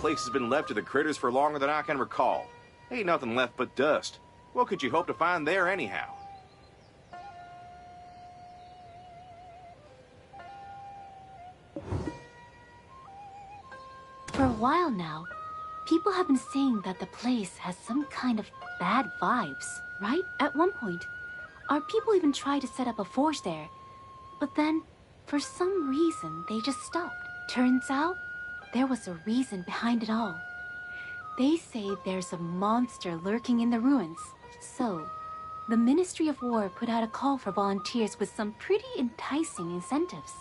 place has been left to the critters for longer than I can recall. Ain't nothing left but dust. What could you hope to find there anyhow? For a while now, people have been saying that the place has some kind of bad vibes, right? At one point, our people even tried to set up a forge there. But then, for some reason, they just stopped. Turns out, there was a reason behind it all. They say there's a monster lurking in the ruins. So, the Ministry of War put out a call for volunteers with some pretty enticing incentives.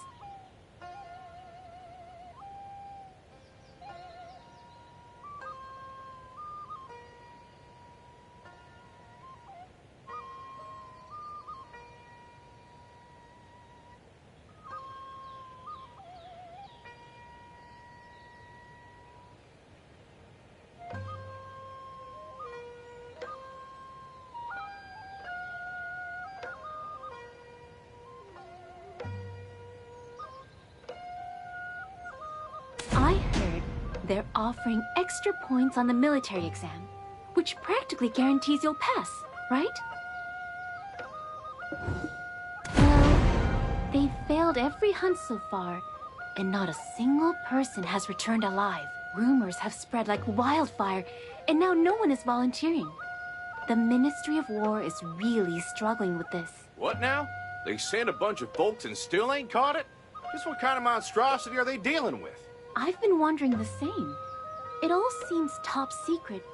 I heard they're offering extra points on the military exam, which practically guarantees you'll pass, right? Well, they've failed every hunt so far, and not a single person has returned alive. Rumors have spread like wildfire, and now no one is volunteering. The Ministry of War is really struggling with this. What now? They sent a bunch of folks and still ain't caught it? Just what kind of monstrosity are they dealing with? I've been wondering the same. It all seems top secret,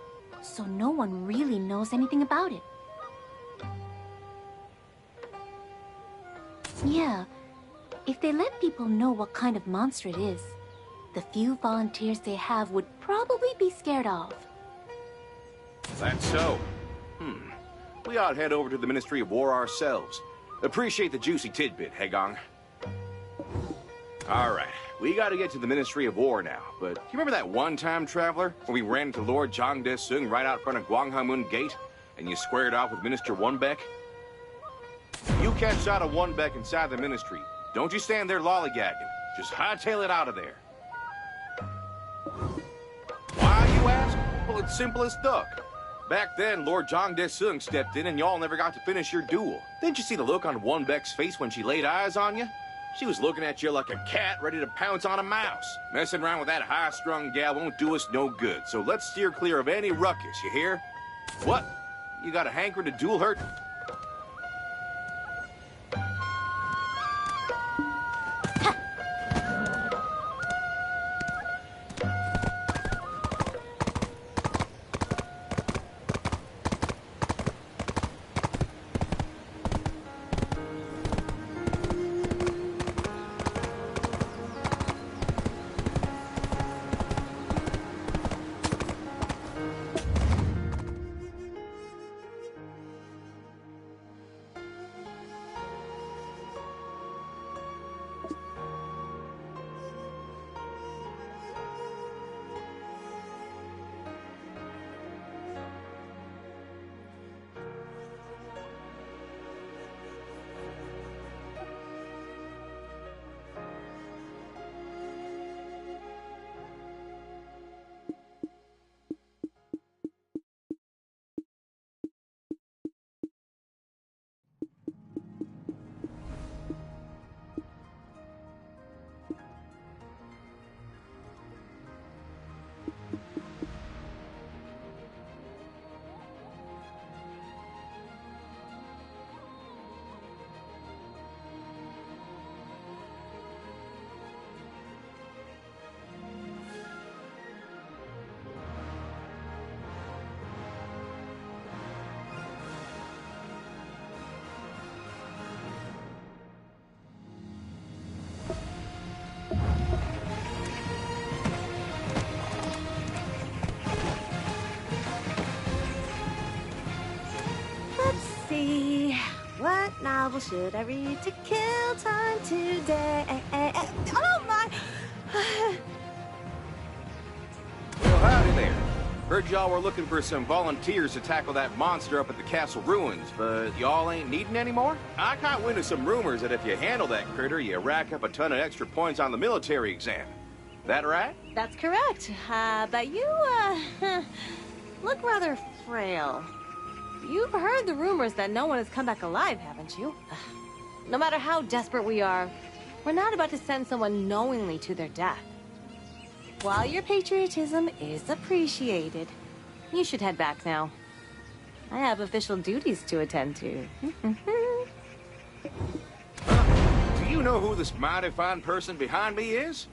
so no one really knows anything about it. Yeah, if they let people know what kind of monster it is, the few volunteers they have would probably be scared off. That's so. We ought to head over to the Ministry of War ourselves. Appreciate the juicy tidbit, Hegong. Alright, we gotta get to the Ministry of War now, but you remember that one-time traveler when we ran into Lord Zhang Desung right out front of Guanghamun Gate, and you squared off with Minister Wunbeck? You catch sight of Wunbeck inside the Ministry. Don't you stand there lollygagging. Just hightail it out of there. Why, you ask? Well, it's simple as duck. Back then, Lord Zhang Desung stepped in and y'all never got to finish your duel. Didn't you see the look on Wunbeck's face when she laid eyes on you? She was looking at you like a cat ready to pounce on a mouse. Messing around with that high-strung gal won't do us no good, so let's steer clear of any ruckus, you hear? What? You got a hankering to duel her? What novel should I read to kill time today? Oh my! Well, howdy there. Heard y'all were looking for some volunteers to tackle that monster up at the castle ruins, but y'all ain't needing any more? I caught wind of some rumors that if you handle that critter, you rack up a ton of extra points on the military exam. That right? That's correct. But you, look rather frail. You've heard the rumors that no one has come back alive, haven't you? No matter how desperate we are, we're not about to send someone knowingly to their death. While your patriotism is appreciated, you should head back now. I have official duties to attend to. Do you know who this mighty fine person behind me is?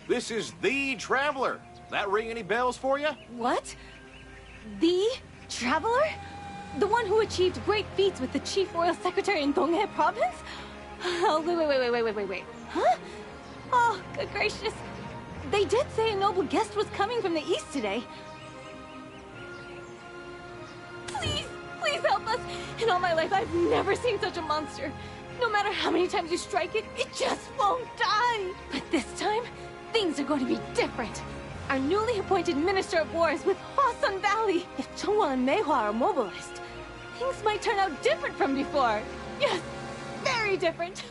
This is the Traveler. That ring any bells for you? What? The Traveler? The one who achieved great feats with the Chief Royal Secretary in Donghae Province? Oh, wait. Huh? Oh, good gracious. They did say a noble guest was coming from the east today. Please help us. In all my life, I've never seen such a monster. No matter how many times you strike it, it just won't die. But this time, things are going to be different. Our newly appointed Minister of War is with Hwasun Valley. If Chunghwa and Meihua are mobilized, things might turn out different from before. Yes, very different.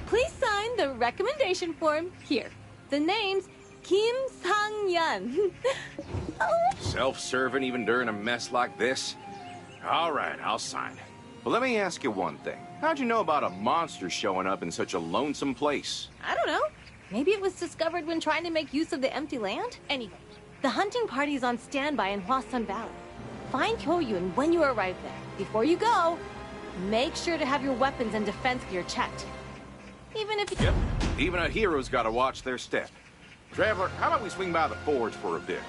Please sign the recommendation form here. The name's Kim Sang-yeon. Self-serving even during a mess like this? All right, I'll sign it. But let me ask you one thing. How'd you know about a monster showing up in such a lonesome place? I don't know. Maybe it was discovered when trying to make use of the empty land? Anyway, the hunting party is on standby in Hwasun Valley. Find Kyoyun when you arrive there. Before you go, make sure to have your weapons and defense gear checked. Even if you... Yep. Even a hero's gotta watch their step. Traveler, how about we swing by the forge for a bit?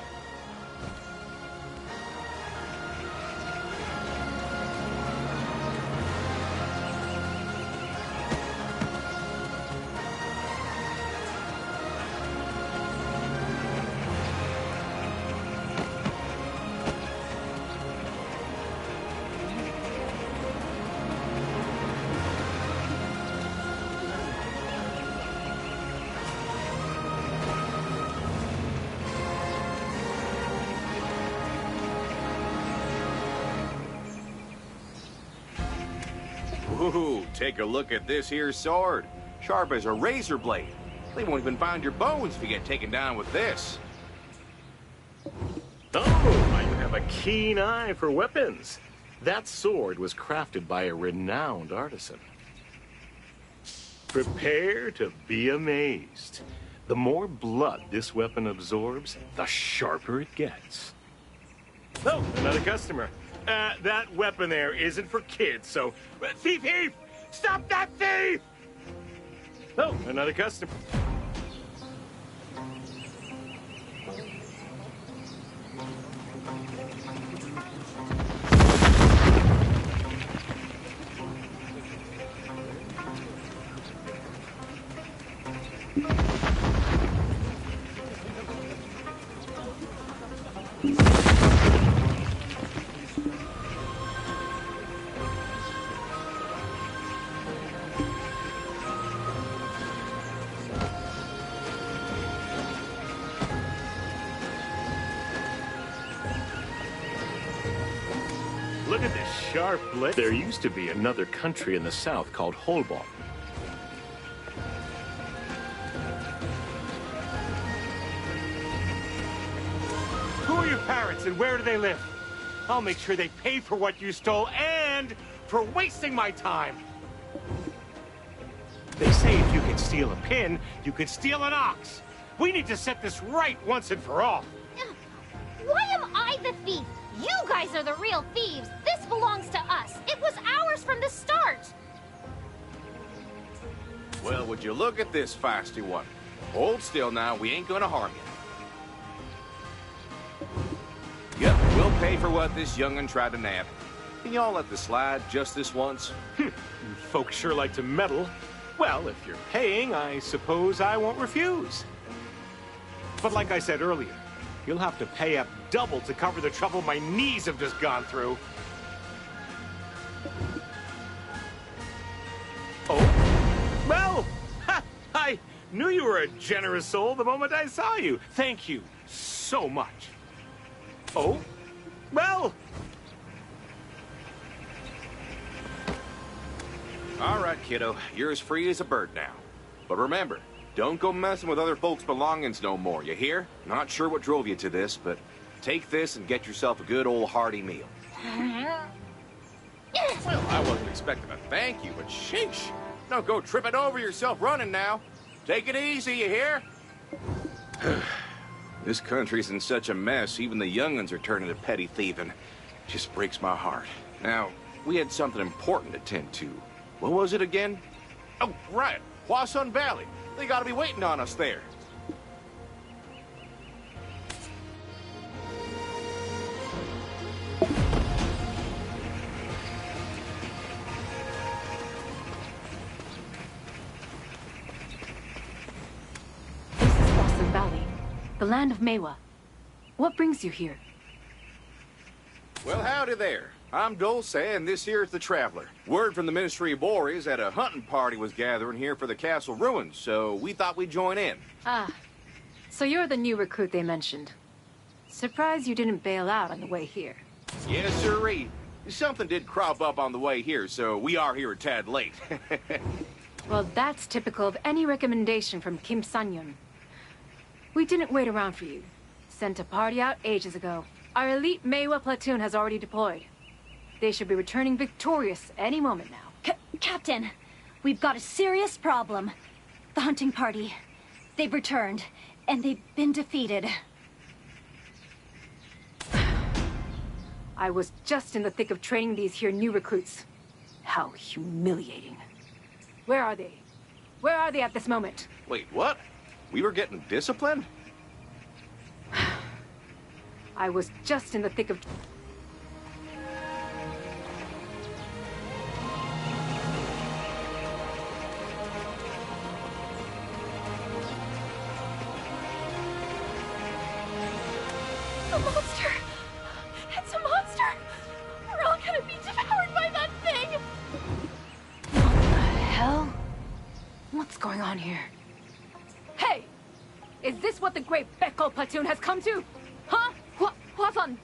Ooh, take a look at this here sword. Sharp as a razor blade. They won't even find your bones if you get taken down with this. Oh, now you have a keen eye for weapons. That sword was crafted by a renowned artisan. Prepare to be amazed. The more blood this weapon absorbs, the sharper it gets. Oh, another customer. That weapon there isn't for kids, so... Thief! Stop that thief! Oh, another customer. Look at this sharp blade. There used to be another country in the south called Holbom. Who are your parents and where do they live? I'll make sure they pay for what you stole and for wasting my time. They say if you can steal a pin, you can steal an ox. We need to set this right once and for all. Why am I the thief? You guys are the real thieves. This belongs to us. It was ours from the start. Well, would you look at this feisty one? Hold still now, we ain't gonna harm you. Yep, we'll pay for what this young'un tried to nab. Can y'all let this slide just this once? You folks sure like to meddle. Well, if you're paying, I suppose I won't refuse. But like I said earlier, you'll have to pay up double to cover the trouble my knees have just gone through. Oh? Well, I knew you were a generous soul the moment I saw you. Thank you so much. Oh? Well... All right, kiddo. You're as free as a bird now. But remember, Don't go messing with other folks' belongings no more, you hear? Not sure what drove you to this, but take this and get yourself a good old hearty meal. Well, I wasn't expecting a thank you, but sheesh. Don't go tripping over yourself running now. Take it easy, you hear? This country's in such a mess, even the young'uns are turning to petty thieving. Just breaks my heart. Now, we had something important to tend to. What was it again? Oh, right. Wuchang Valley. They gotta be waiting on us there. This is Wuchang Valley, the land of Meiwa. What brings you here? Well, howdy there. I'm Dulce, and this here is the Traveler. Word from the Ministry of War is that a hunting party was gathering here for the castle ruins, so we thought we'd join in. Ah, so you're the new recruit they mentioned. Surprised you didn't bail out on the way here. Yes, sirree. Something did crop up on the way here, so we are here a tad late. Well, that's typical of any recommendation from Kim Sanyun. We didn't wait around for you. Sent a party out ages ago. Our elite Meiwa platoon has already deployed. They should be returning victorious any moment now. Captain, we've got a serious problem. The hunting party. They've returned, and they've been defeated. I was just in the thick of training these here new recruits. How humiliating. Where are they? Where are they at this moment? Wait, what? We were getting disciplined? I was just in the thick of... A monster! It's a monster! We're all gonna be devoured by that thing! What the hell? What's going on here? Hey! Is this what the Great Beko platoon has come to? Huh? Hwasan,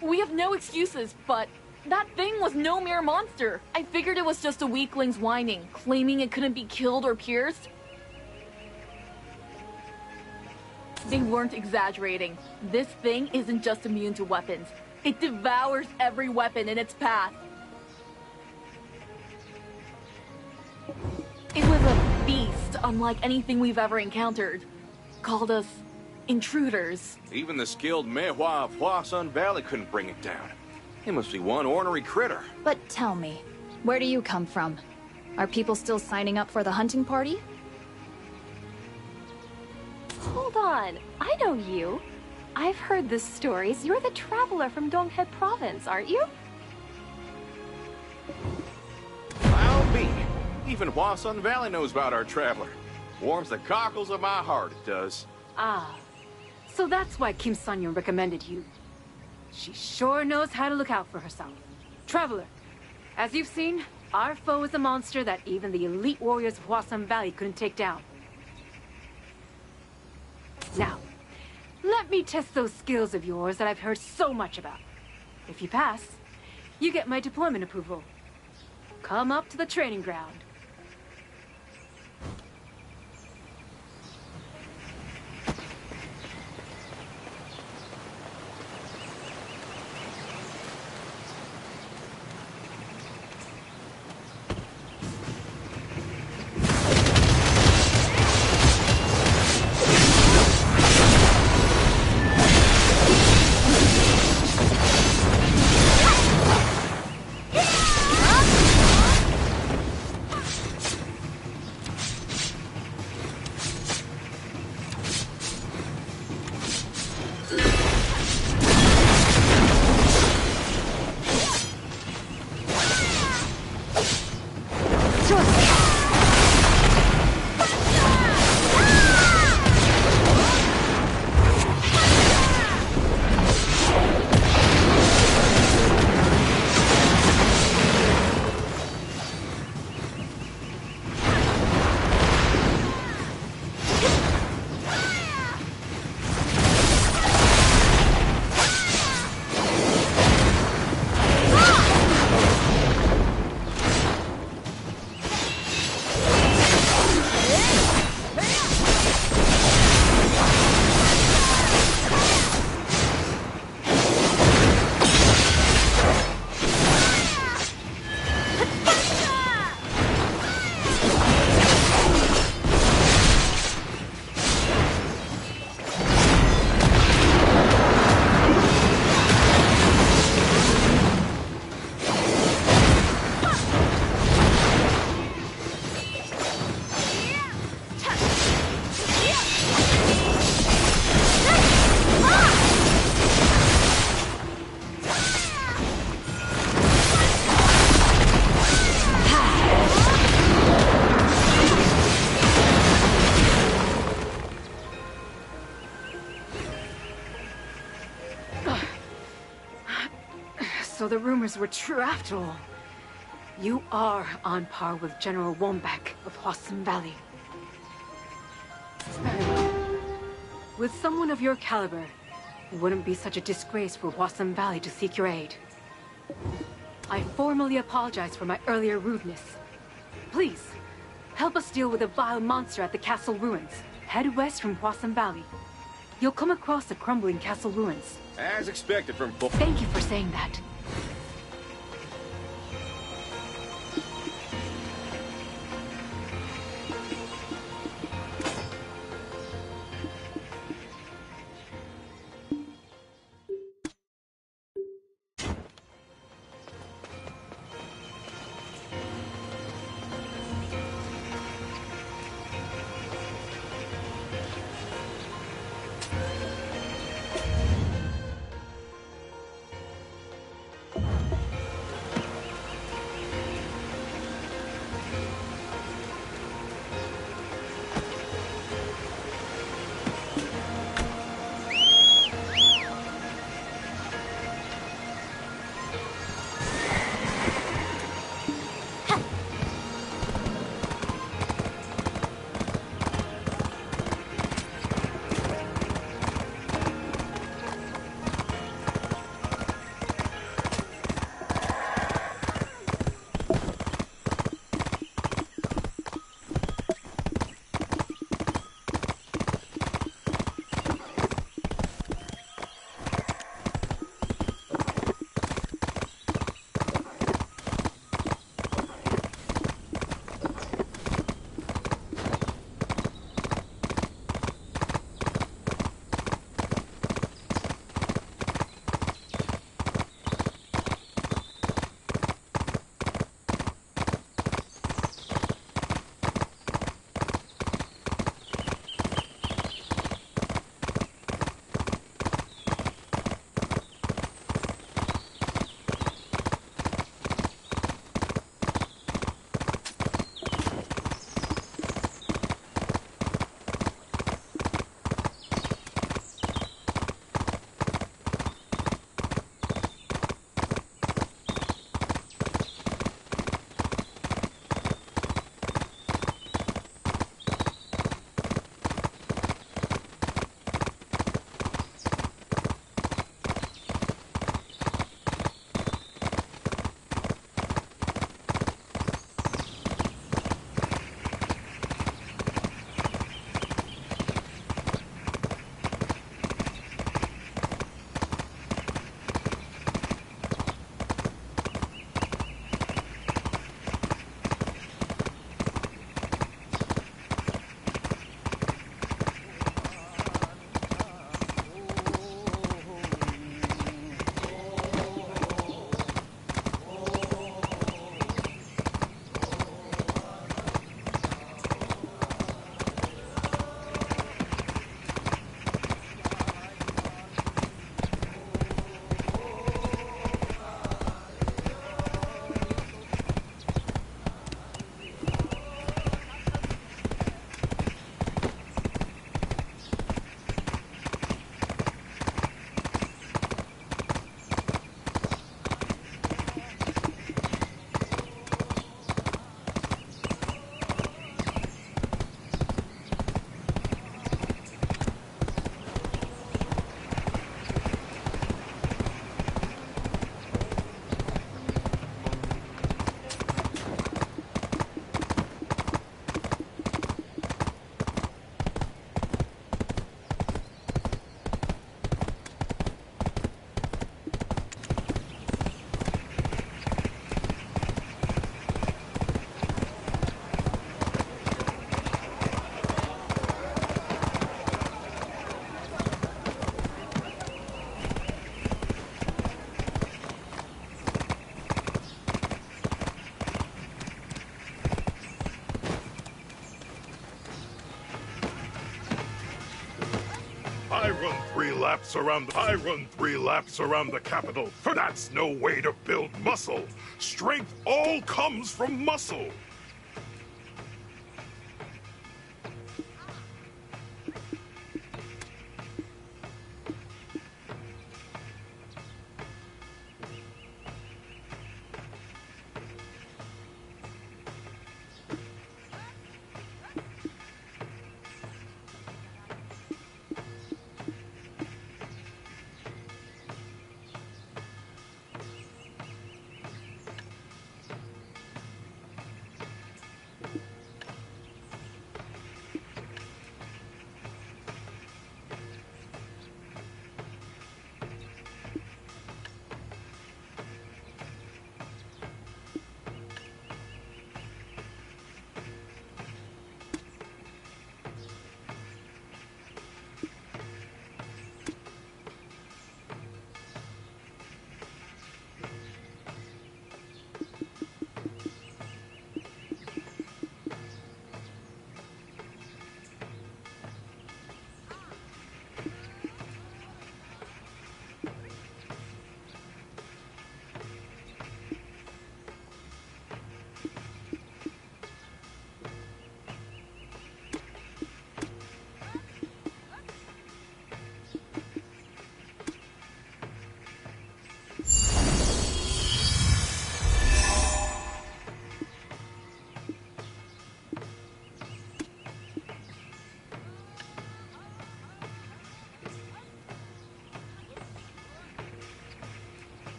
we have no excuses, but that thing was no mere monster. I figured it was just a weakling's whining, claiming it couldn't be killed or pierced. They weren't exaggerating. This thing isn't just immune to weapons. It devours every weapon in its path. It was a beast unlike anything we've ever encountered. Called us intruders. Even the skilled Meiwa of Wuchang Valley couldn't bring it down. It must be one ornery critter. But tell me, where do you come from? Are people still signing up for the hunting party? Hold on, I know you. I've heard the stories. You're the traveler from Donghae Province, aren't you? I'll be. Even Wuchang Valley knows about our traveler. Warms the cockles of my heart, it does. Ah, so that's why Kim Sanyun recommended you. She sure knows how to look out for herself. Traveler, as you've seen, our foe is a monster that even the elite warriors of Wuchang Valley couldn't take down. Now, let me test those skills of yours that I've heard so much about. If you pass, you get my deployment approval. Come up to the training ground. So the rumors were true after all. You are on par with General Wombeck of Hwasun Valley. Very well. With someone of your caliber, it wouldn't be such a disgrace for Hwasun Valley to seek your aid. I formally apologize for my earlier rudeness. Please, help us deal with the vile monster at the castle ruins. Head west from Hwasun Valley. You'll come across the crumbling castle ruins. As expected from... Thank you for saying that. I run 3 laps around the capital. That's no way to build muscle. Strength all comes from muscle.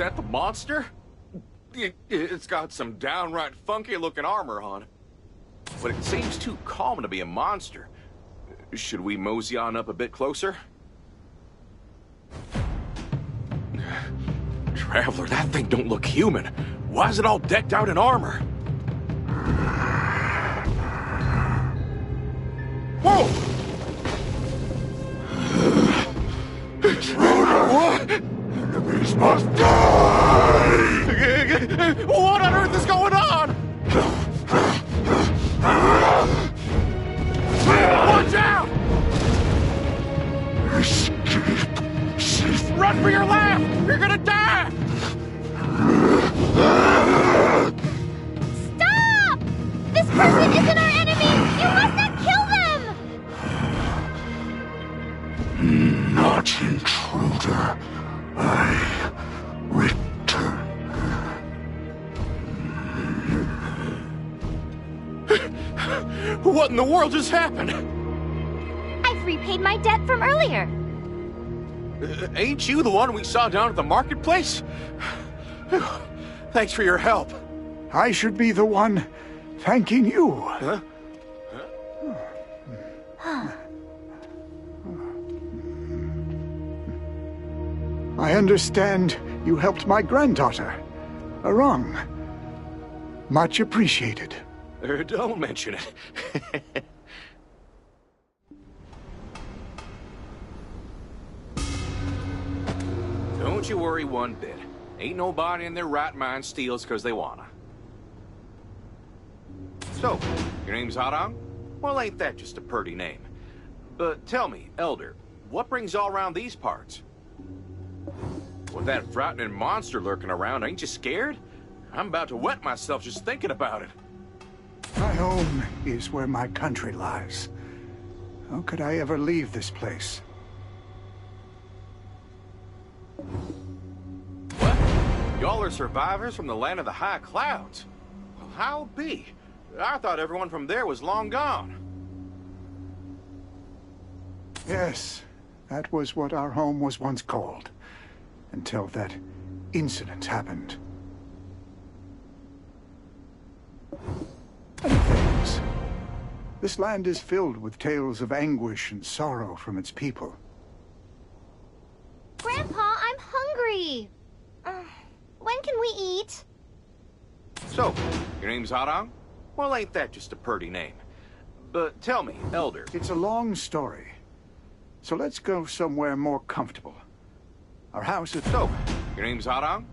that the monster? It's got some downright funky-looking armor on. But it seems too calm to be a monster. Should we mosey on up a bit closer? Traveler, that thing don't look human. Why is it all decked out in armor? Whoa! What? Enemies must die! What on earth is going on? Watch out! Escape! Safe! Run for your life! You're gonna die! Stop! This person isn't our enemy! You must not kill them! Not intruder. I return. What in the world just happened? I've repaid my debt from earlier. Ain't you the one we saw down at the marketplace? Thanks for your help. I should be the one thanking you. Huh? I understand you helped my granddaughter, Arang. Much appreciated. Don't mention it. Don't you worry one bit. Ain't nobody in their right mind steals because they wanna. So, your name's Arang? Well, ain't that just a purty name? But tell me, Elder, what brings you all around these parts? With that frightening monster lurking around, ain't you scared? I'm about to wet myself just thinking about it. My home is where my country lies. How could I ever leave this place? What? Y'all are survivors from the land of the high clouds? Well, how be? I thought everyone from there was long gone. Yes, that was what our home was once called. Until that incident happened. Many things. This land is filled with tales of anguish and sorrow from its people. Grandpa, I'm hungry. When can we eat? So, your name's Arang? Well, ain't that just a purty name? But tell me, Elder. It's a long story. So let's go somewhere more comfortable. Our house is... So, your name's Arang?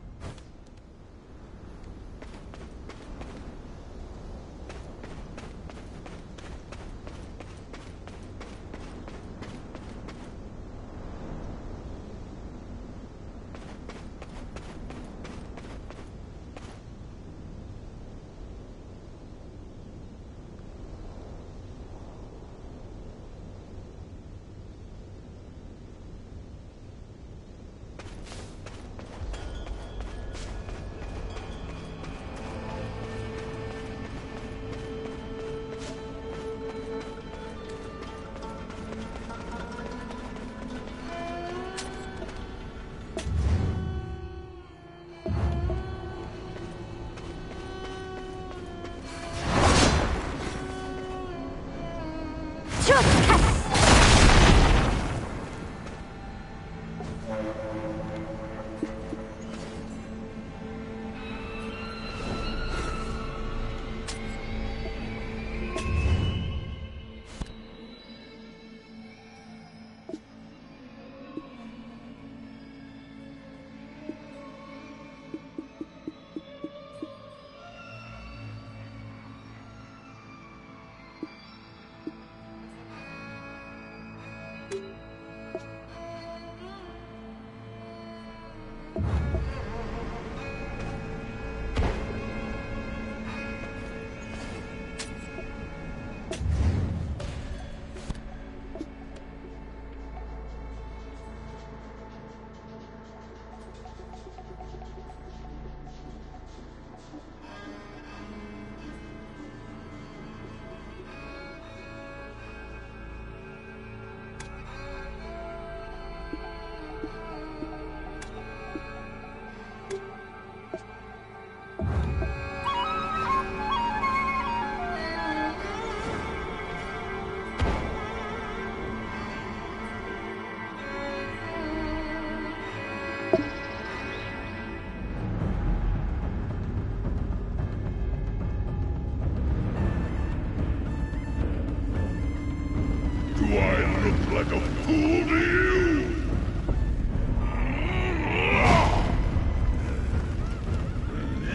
like a fool to you?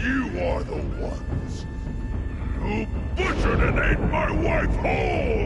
You are the ones who butchered and ate my wife whole!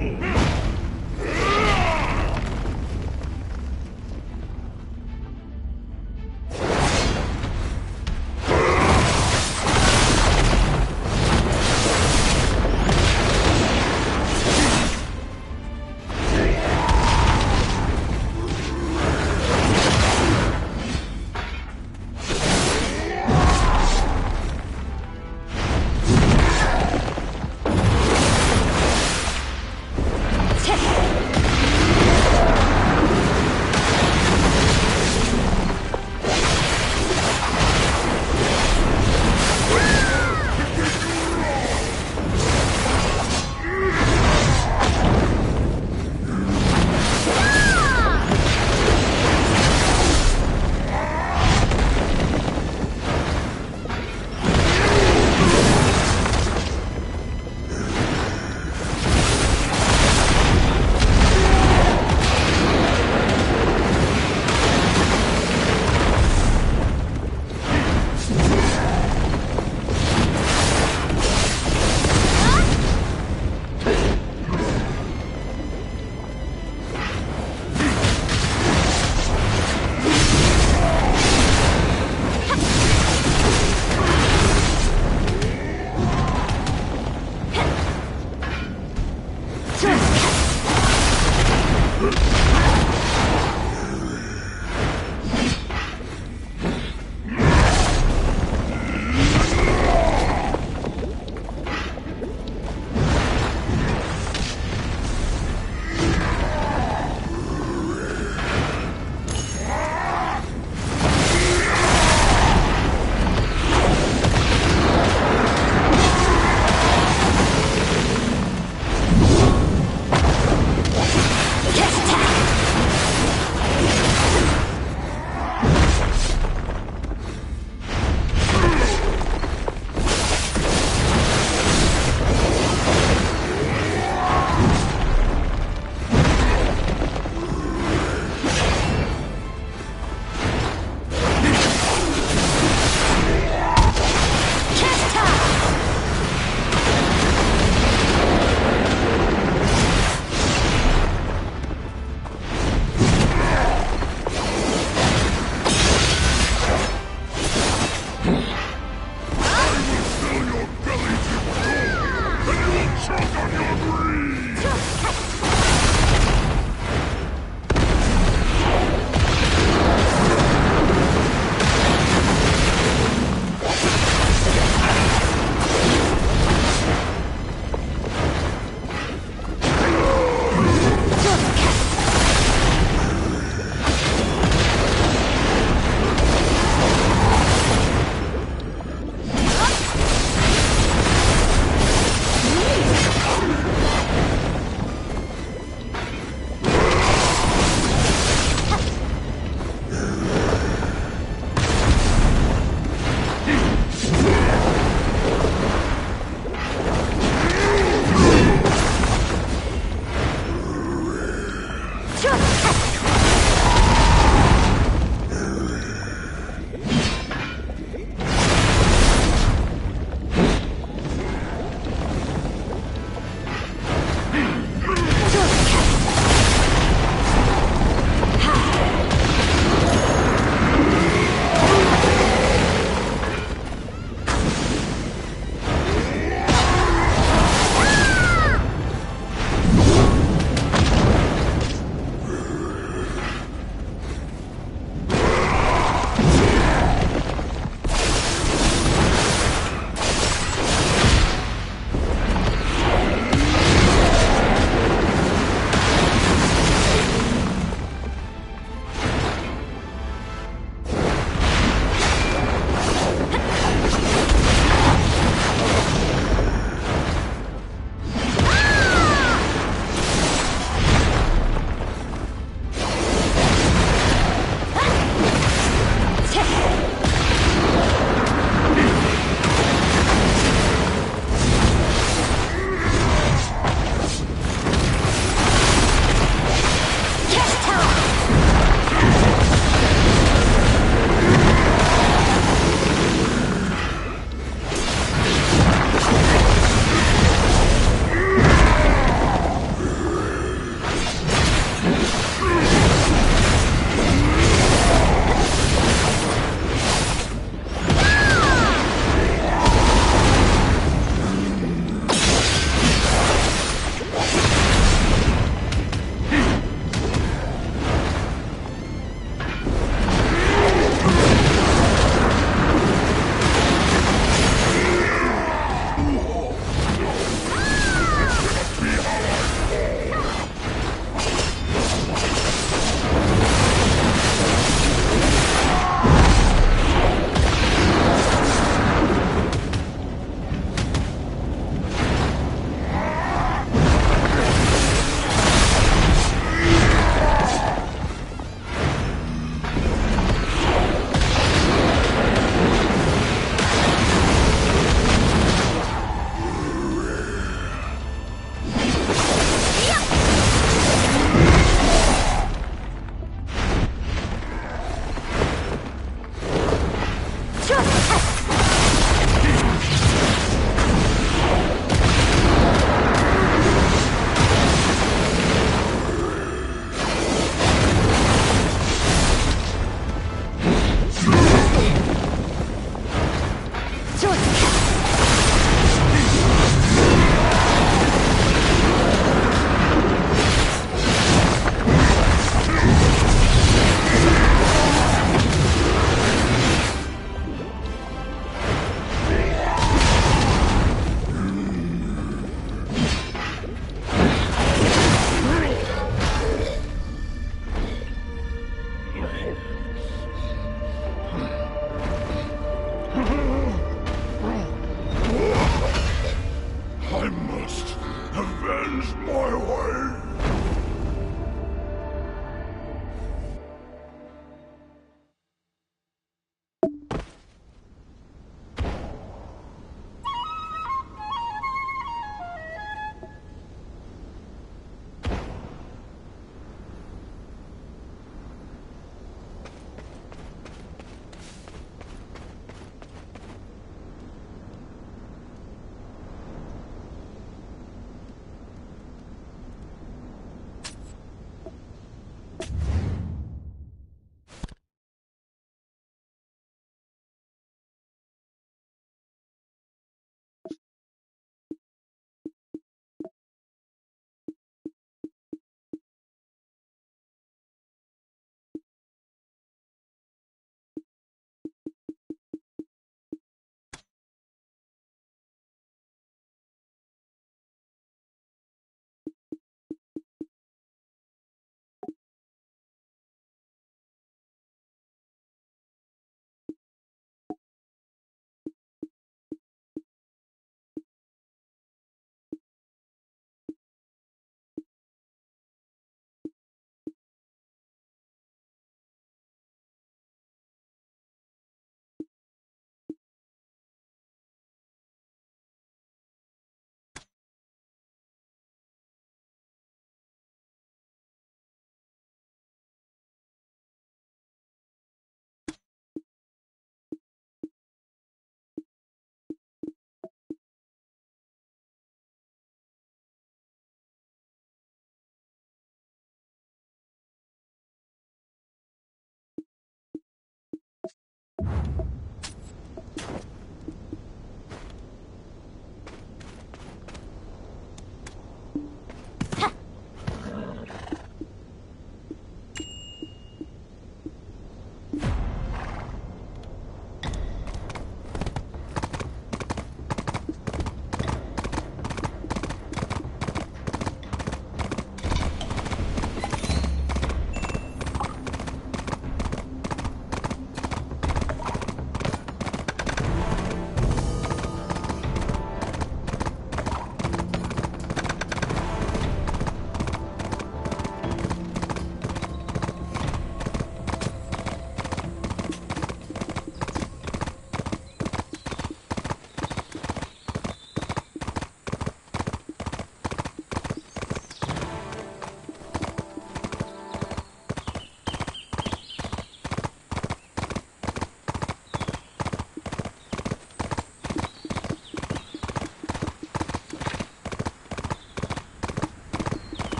I must avenge my way.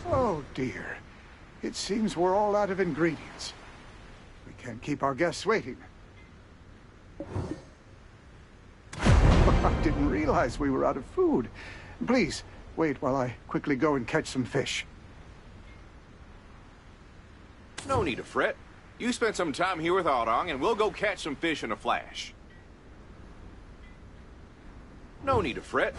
Oh dear. It seems we're all out of ingredients. We can't keep our guests waiting. I didn't realize we were out of food. Please, wait while I quickly go and catch some fish. No need to fret. You spend some time here with Aurong, and we'll go catch some fish in a flash. No need to fret.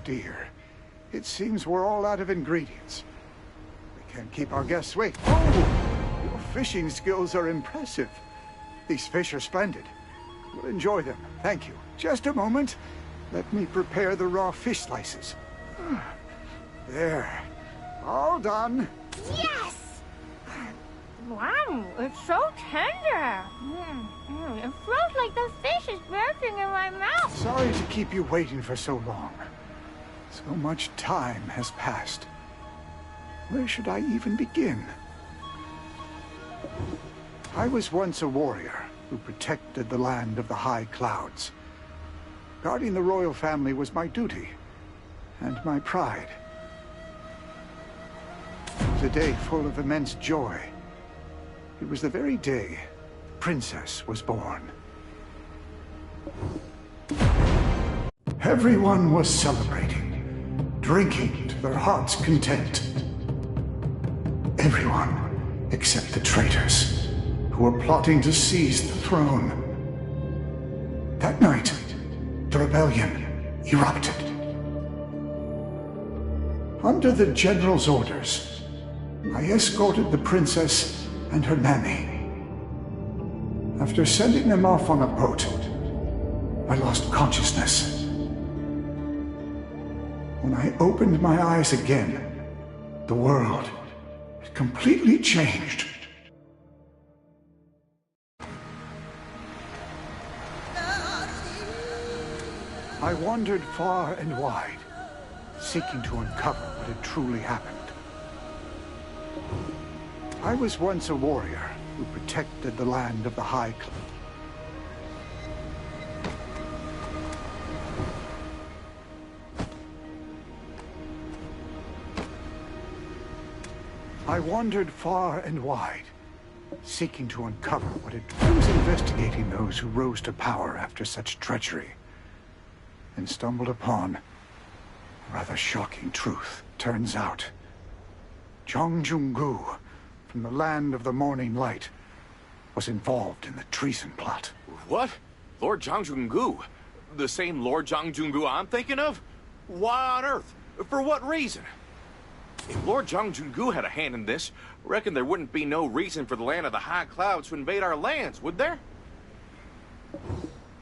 dear. It seems we're all out of ingredients. We can't keep our guests waiting. Oh! Your fishing skills are impressive. These fish are splendid. We'll enjoy them. Thank you. Just a moment. Let me prepare the raw fish slices. There. All done. Yes! Wow, it's so tender. It feels like the fish is melting in my mouth. Sorry to keep you waiting for so long. So much time has passed. Where should I even begin? I was once a warrior who protected the land of the high clouds. Guarding the royal family was my duty and my pride. It was a day full of immense joy. It was the very day the princess was born. Everyone was celebrating, drinking to their heart's content. Everyone except the traitors, who were plotting to seize the throne. That night, the rebellion erupted. Under the general's orders, I escorted the princess and her nanny. After sending them off on a boat, I lost consciousness. When I opened my eyes again, the world had completely changed. I wandered far and wide, seeking to uncover what had truly happened. I was once a warrior who protected the land of the high clouds. I wandered far and wide, seeking to uncover what had... I was investigating those who rose to power after such treachery, and stumbled upon a rather shocking truth. Turns out, Zhang Jungu, from the land of the morning light, was involved in the treason plot. What? Lord Zhang Jungu? The same Lord Zhang Jungu I'm thinking of? Why on earth? For what reason? If Lord Zhang Jungu had a hand in this, reckon there wouldn't be no reason for the land of the high clouds to invade our lands, would there?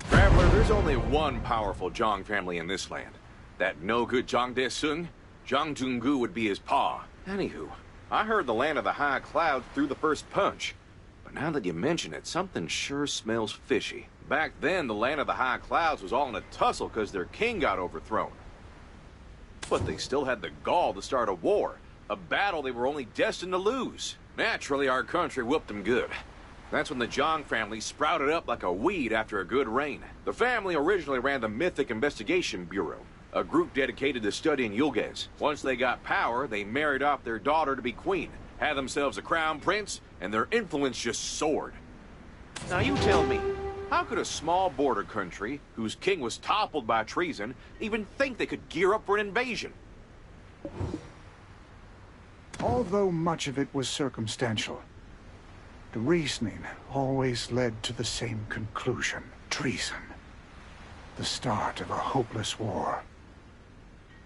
Traveler, there's only one powerful Zhang family in this land. That no-good Zhang Desung, Zhang Jungu would be his paw. Anywho, I heard the land of the high clouds threw the first punch. But now that you mention it, something sure smells fishy. Back then, the land of the high clouds was all in a tussle because their king got overthrown. But they still had the gall to start a war, a battle they were only destined to lose. Naturally, our country whooped them good. That's when the Zhang family sprouted up like a weed after a good rain. The family originally ran the Mythic Investigation Bureau, a group dedicated to studying Yulges. Once they got power, they married off their daughter to be queen, had themselves a crown prince, and their influence just soared. Now you tell me, how could a small border country, whose king was toppled by treason, even think they could gear up for an invasion? Although much of it was circumstantial, the reasoning always led to the same conclusion. Treason. The start of a hopeless war.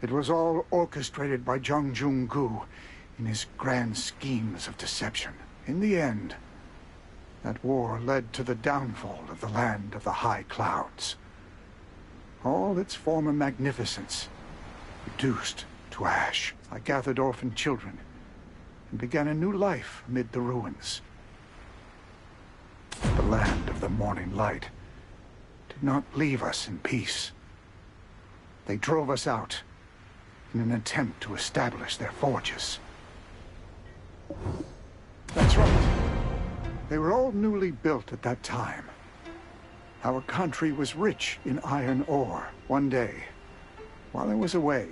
It was all orchestrated by Zhang Jungu in his grand schemes of deception. In the end, that war led to the downfall of the land of the high clouds. All its former magnificence reduced to ash. I gathered orphan children and began a new life amid the ruins. The land of the morning light did not leave us in peace. They drove us out in an attempt to establish their forges. That's right. They were all newly built at that time. Our country was rich in iron ore. One day, while I was away,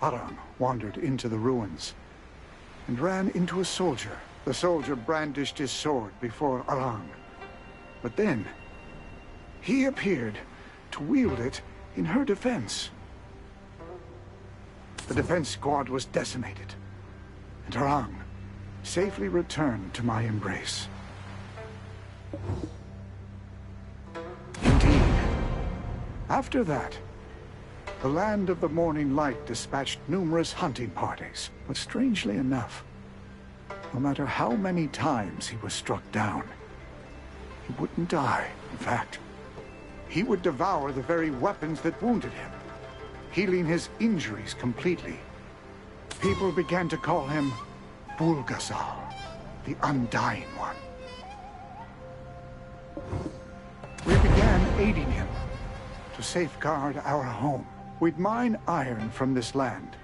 Arang wandered into the ruins and ran into a soldier. The soldier brandished his sword before Arang. But then, he appeared to wield it in her defense. The defense squad was decimated, and Arang safely returned to my embrace. Indeed. After that, The Land of the Morning Light dispatched numerous hunting parties, but strangely enough, no matter how many times he was struck down, he wouldn't die. In fact, he would devour the very weapons that wounded him, healing his injuries completely. People began to call him Bulgasal, the Undying One. We began aiding him to safeguard our home. We'd mine iron from this land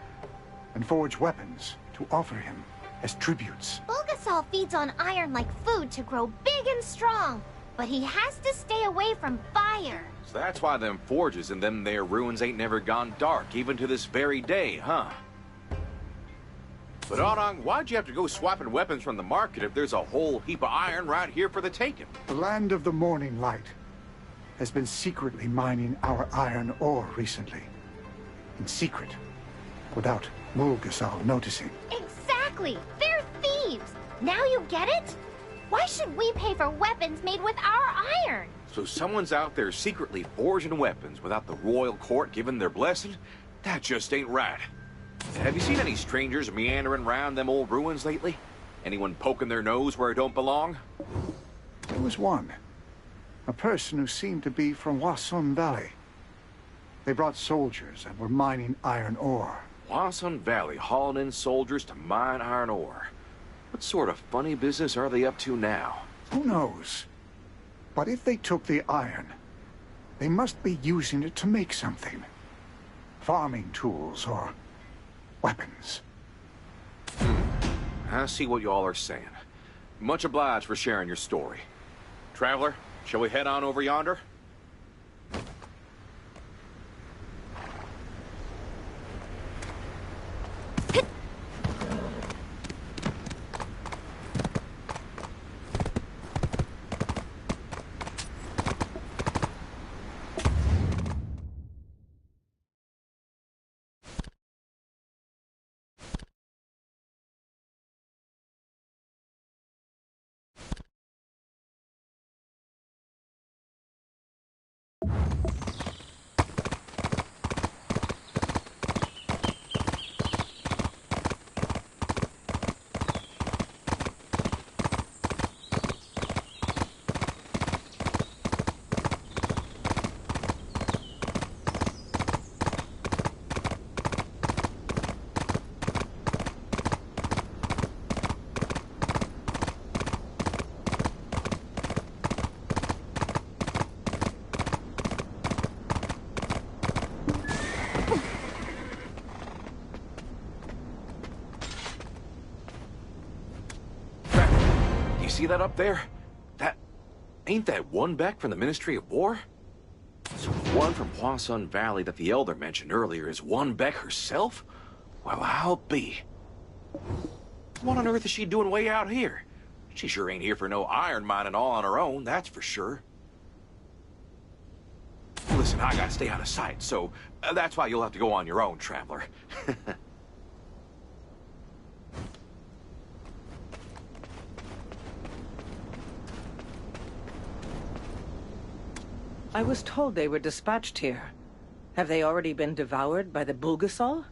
and forge weapons to offer him as tributes. Bulgasal feeds on iron like food to grow big and strong, but he has to stay away from fire. So that's why them forges and them there ruins ain't never gone dark, even to this very day, huh? But Arang, why'd you have to go swapping weapons from the market if there's a whole heap of iron right here for the taking? The Land of the Morning Light has been secretly mining our iron ore recently. In secret, without Bulgasal noticing. Exactly! They're thieves! Now you get it? Why should we pay for weapons made with our iron? So someone's out there secretly forging weapons without the royal court giving their blessing? That just ain't right. Have you seen any strangers meandering around them old ruins lately? Anyone poking their nose where it don't belong? There was one. A person who seemed to be from Wuchang Valley. They brought soldiers and were mining iron ore. Wuchang Valley hauling in soldiers to mine iron ore. What sort of funny business are they up to now? Who knows? But if they took the iron, they must be using it to make something. Farming tools or weapons. I see what y'all are saying. Much obliged for sharing your story. Traveler, shall we head on over yonder? See that up there? Ain't that one Beck from the Ministry of War? So the one from Wuchang Valley that the Elder mentioned earlier is one Beck herself? Well, I'll be. What on earth is she doing way out here? She sure ain't here for no iron mining all on her own, that's for sure. Listen, I gotta stay out of sight, so that's why you'll have to go on your own, traveler. I was told they were dispatched here. Have they already been devoured by the Bulgasal?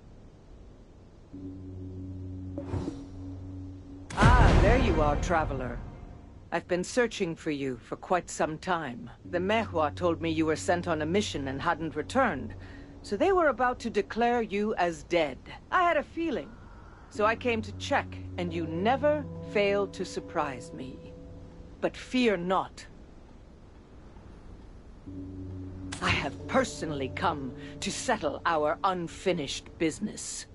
Ah, there you are, traveler. I've been searching for you for quite some time. The Mehua told me you were sent on a mission and hadn't returned, so they were about to declare you as dead. I had a feeling, so I came to check, and you never failed to surprise me. But fear not. I have personally come to settle our unfinished business.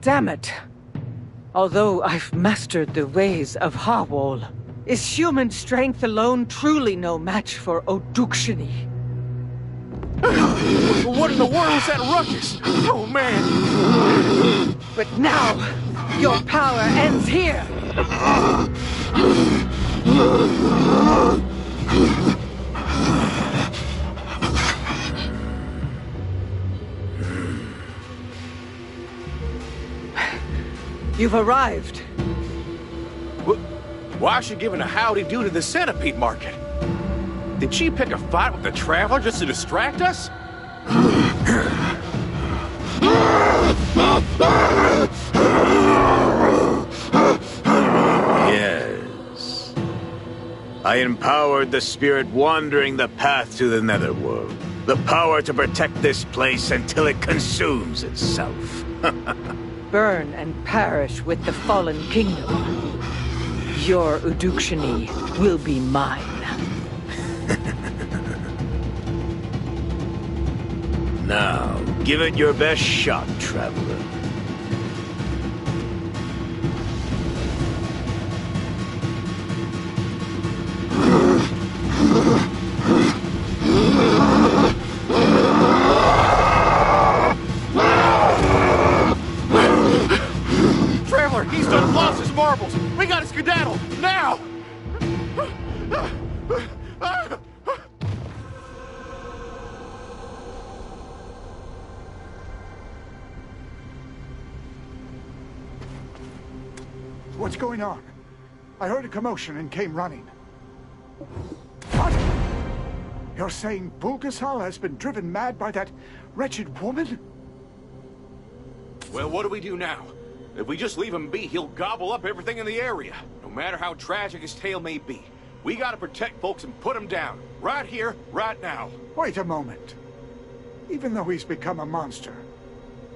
Damn it. Although I've mastered the ways of Hawol, is human strength alone truly no match for Odukshini? What in the world is that ruckus? Oh, man! But now, your power ends here! You've arrived. Why is she giving a howdy-do to the centipede market? Did she pick a fight with the Traveler just to distract us? Yes. I empowered the spirit wandering the path to the Netherworld. The power to protect this place until it consumes itself. Burn and perish with the fallen kingdom. Your Udukshini will be mine. Now, give it your best shot, Traveler. Traveler, he's done lost his marbles. We gotta skedaddle, now! What's going on? I heard a commotion and came running. What? You're saying Bulgasal has been driven mad by that wretched woman? Well, what do we do now? If we just leave him be, he'll gobble up everything in the area. No matter how tragic his tale may be. We gotta protect folks and put him down. Right here, right now. Wait a moment. Even though he's become a monster,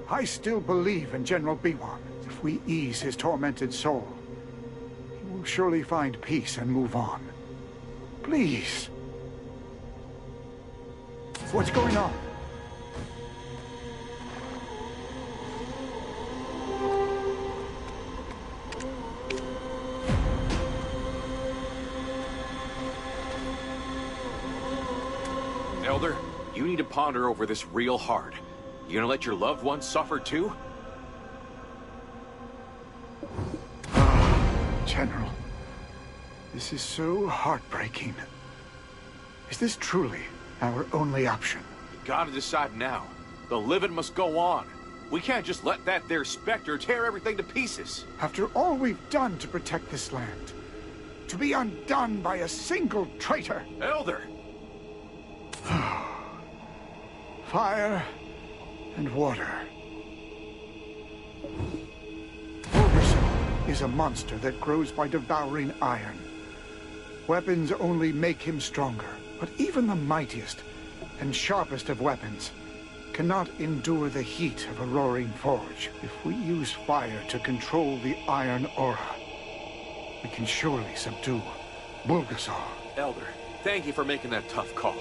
I still believe in General Biwan. If we ease his tormented soul, he will surely find peace and move on. Please. What's going on? Elder, you need to ponder over this real hard. You gonna let your loved ones suffer too? General, this is so heartbreaking. Is this truly our only option? You gotta decide now. The living must go on. We can't just let that there specter tear everything to pieces. After all we've done to protect this land, to be undone by a single traitor. Elder! Fire and water. Bulgasaur is a monster that grows by devouring iron. Weapons only make him stronger, but even the mightiest and sharpest of weapons cannot endure the heat of a roaring forge. If we use fire to control the iron aura, we can surely subdue Bulgasaur. Elder, thank you for making that tough call.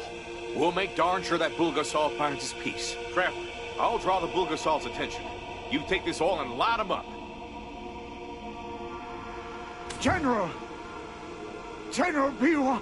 We'll make darn sure that Bulgasaur finds his peace. Traveler, I'll draw the Bulgasaur's attention. You take this all and light him up. General! General Biwa!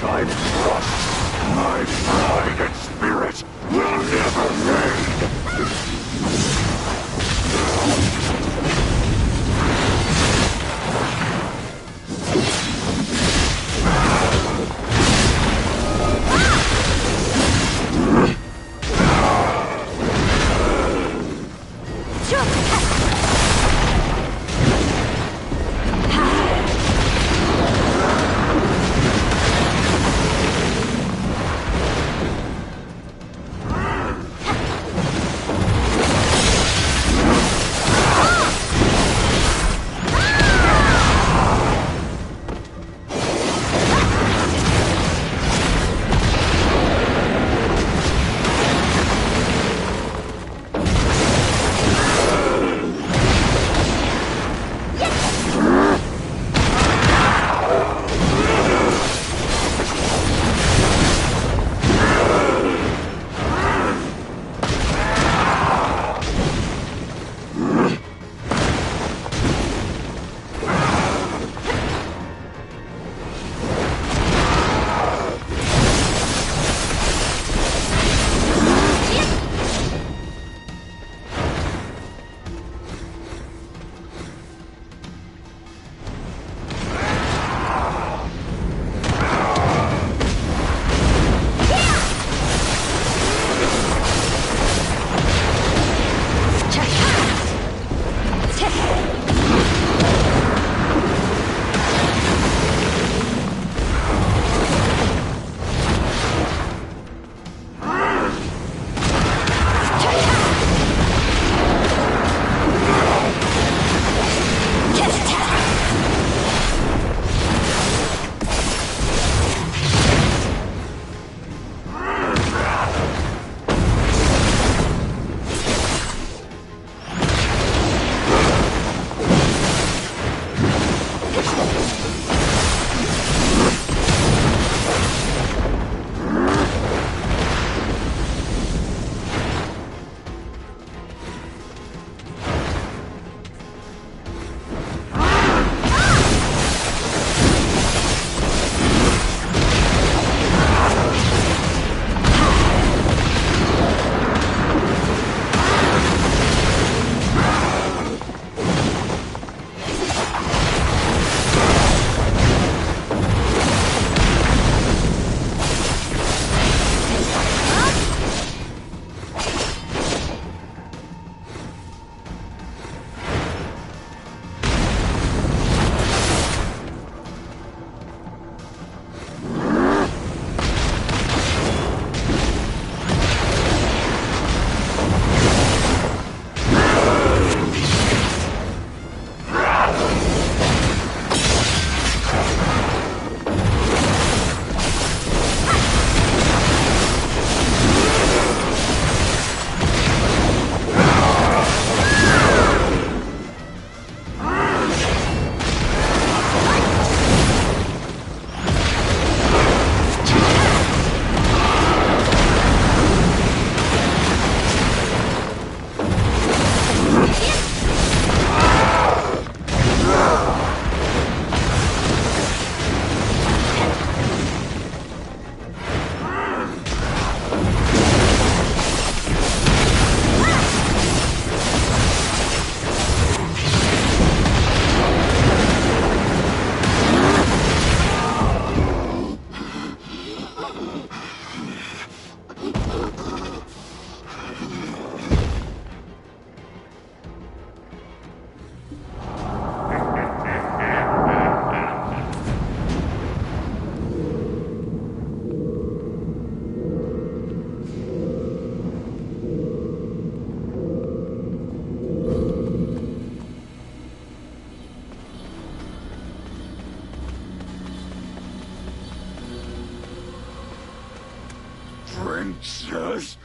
which I trust. My pride and spirit will never fade. Princess,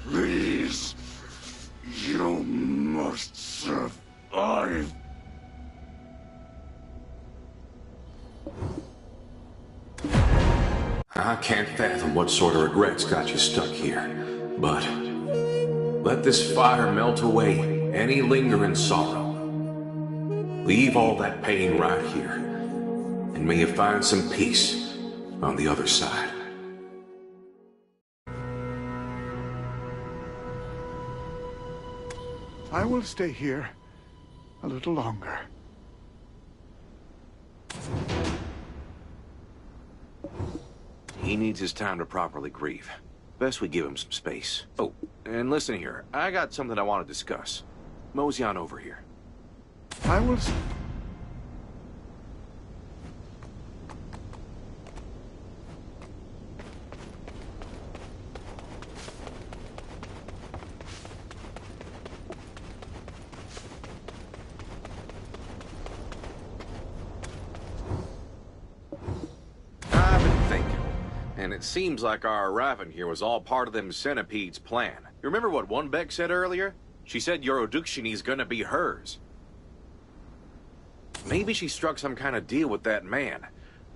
please, you must survive. I can't fathom what sort of regrets got you stuck here, but let this fire melt away any lingering sorrow. Leave all that pain right here, and And may you find some peace on the other side. I will stay here a little longer. He needs his time to properly grieve. Best we give him some space. Oh, and listen here. I got something I want to discuss. Mosey on over here. I will... And it seems like our arriving here was all part of them centipedes' plan. You remember what one Beck said earlier? She said your Odukshiny's gonna be hers. Maybe she struck some kind of deal with that man.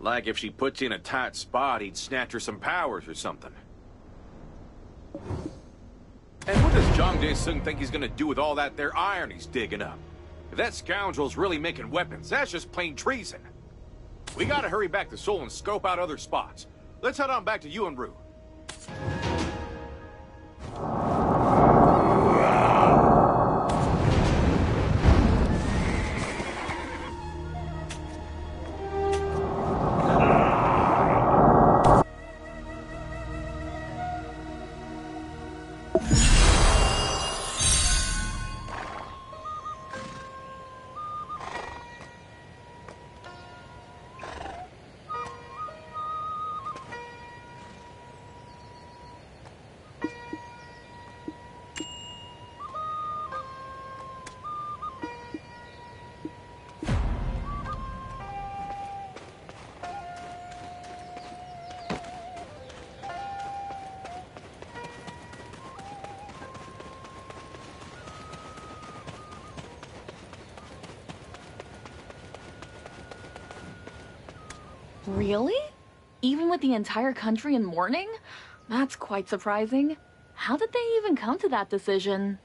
Like if she puts you in a tight spot, he'd snatch her some powers or something. And what does Zhang Dae-sung think he's gonna do with all that there iron he's digging up? If that scoundrel's really making weapons, that's just plain treason. We gotta hurry back to Seoul and scope out other spots. Let's head on back to Yuanru. Really? Even with the entire country in mourning? That's quite surprising. How did they even come to that decision?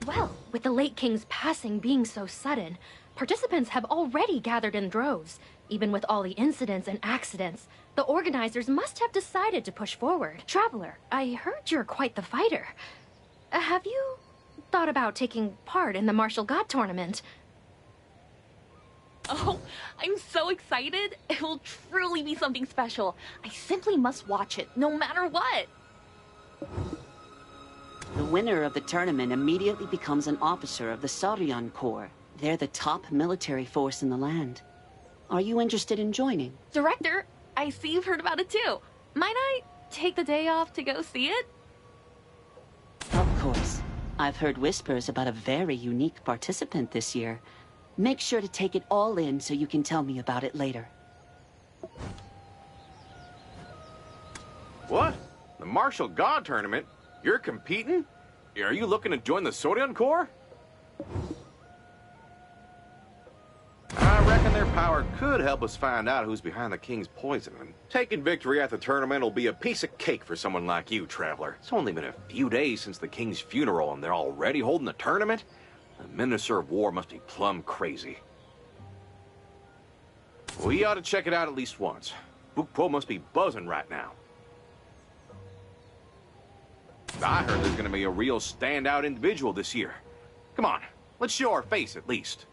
Well, with the late king's passing being so sudden, participants have already gathered in droves. Even with all the incidents and accidents, the organizers must have decided to push forward. Traveler, I heard you're quite the fighter. Have you thought about taking part in the martial god tournament? Oh, I'm so excited. It will truly be something special. I simply must watch it, no matter what. The winner of the tournament immediately becomes an officer of the Saryan Corps. They're the top military force in the land. Are you interested in joining? Director, I see you've heard about it too. Might I take the day off to go see it? Of course. I've heard whispers about a very unique participant this year. Make sure to take it all in so you can tell me about it later. What? The martial god tournament? You're competing? Are you looking to join the Soryeon Corps? I reckon their power could help us find out who's behind the king's poisoning. Taking victory at the tournament will be a piece of cake for someone like you, Traveler. It's only been a few days since the king's funeral and they're already holding a tournament? The Minister of War must be plumb crazy. We ought to check it out at least once. Bukpo must be buzzing right now. I heard there's gonna be a real standout individual this year. Come on, let's show our face at least.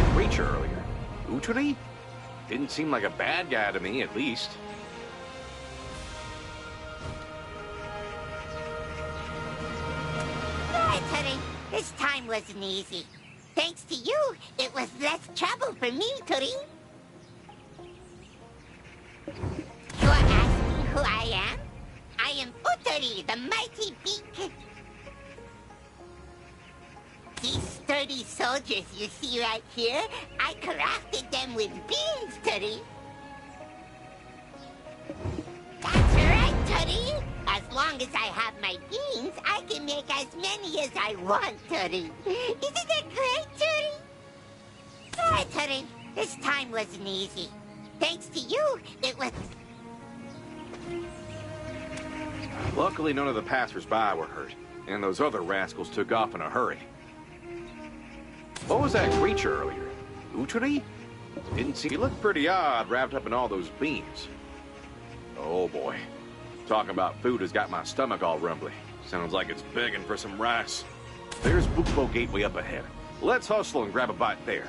that creature earlier? Yotèi? Didn't seem like a bad guy to me, at least. Yotèi, this time wasn't easy. Thanks to you, it was less trouble for me, Yotèi. You're asking who I am? I am Yotèi, the mighty beak. These sturdy soldiers you see right here, I crafted them with beans, Yotèi. That's right, Yotèi. As long as I have my beans, I can make as many as I want, Yotèi. Isn't that great, Yotèi? Yeah, Yotèi, this time wasn't easy. Thanks to you, it was... Luckily, none of the passers-by were hurt, and those other rascals took off in a hurry. What was that creature earlier? Yotèi? Didn't see... He looked pretty odd, wrapped up in all those beans. Oh, boy. Talking about food has got my stomach all rumbly. Sounds like it's begging for some rice. There's Bukbo Gateway up ahead. Let's hustle and grab a bite there.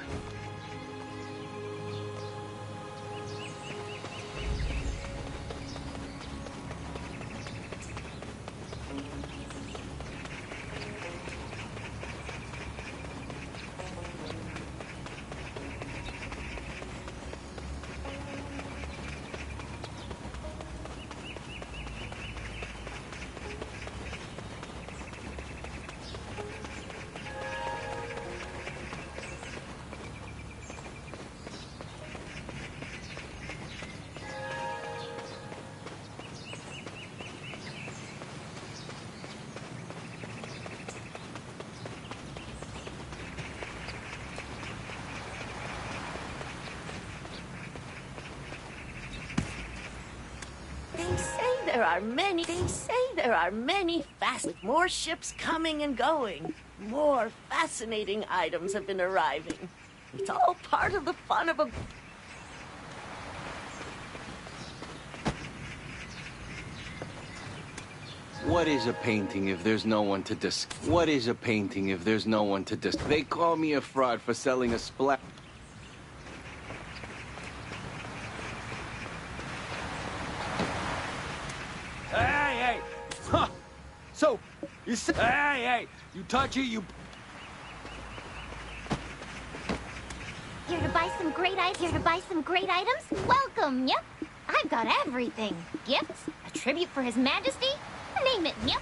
They say there are many with more ships coming and going. More fascinating items have been arriving. It's all part of the fun of a... What is a painting if there's no one to What is a painting if there's no one to They call me a fraud for selling a splat. Hey! Huh. So, you say... Hey! You touch it, you... Here to buy some great items? Welcome, yep. I've got everything. Gifts, a tribute for His Majesty, name it, yep.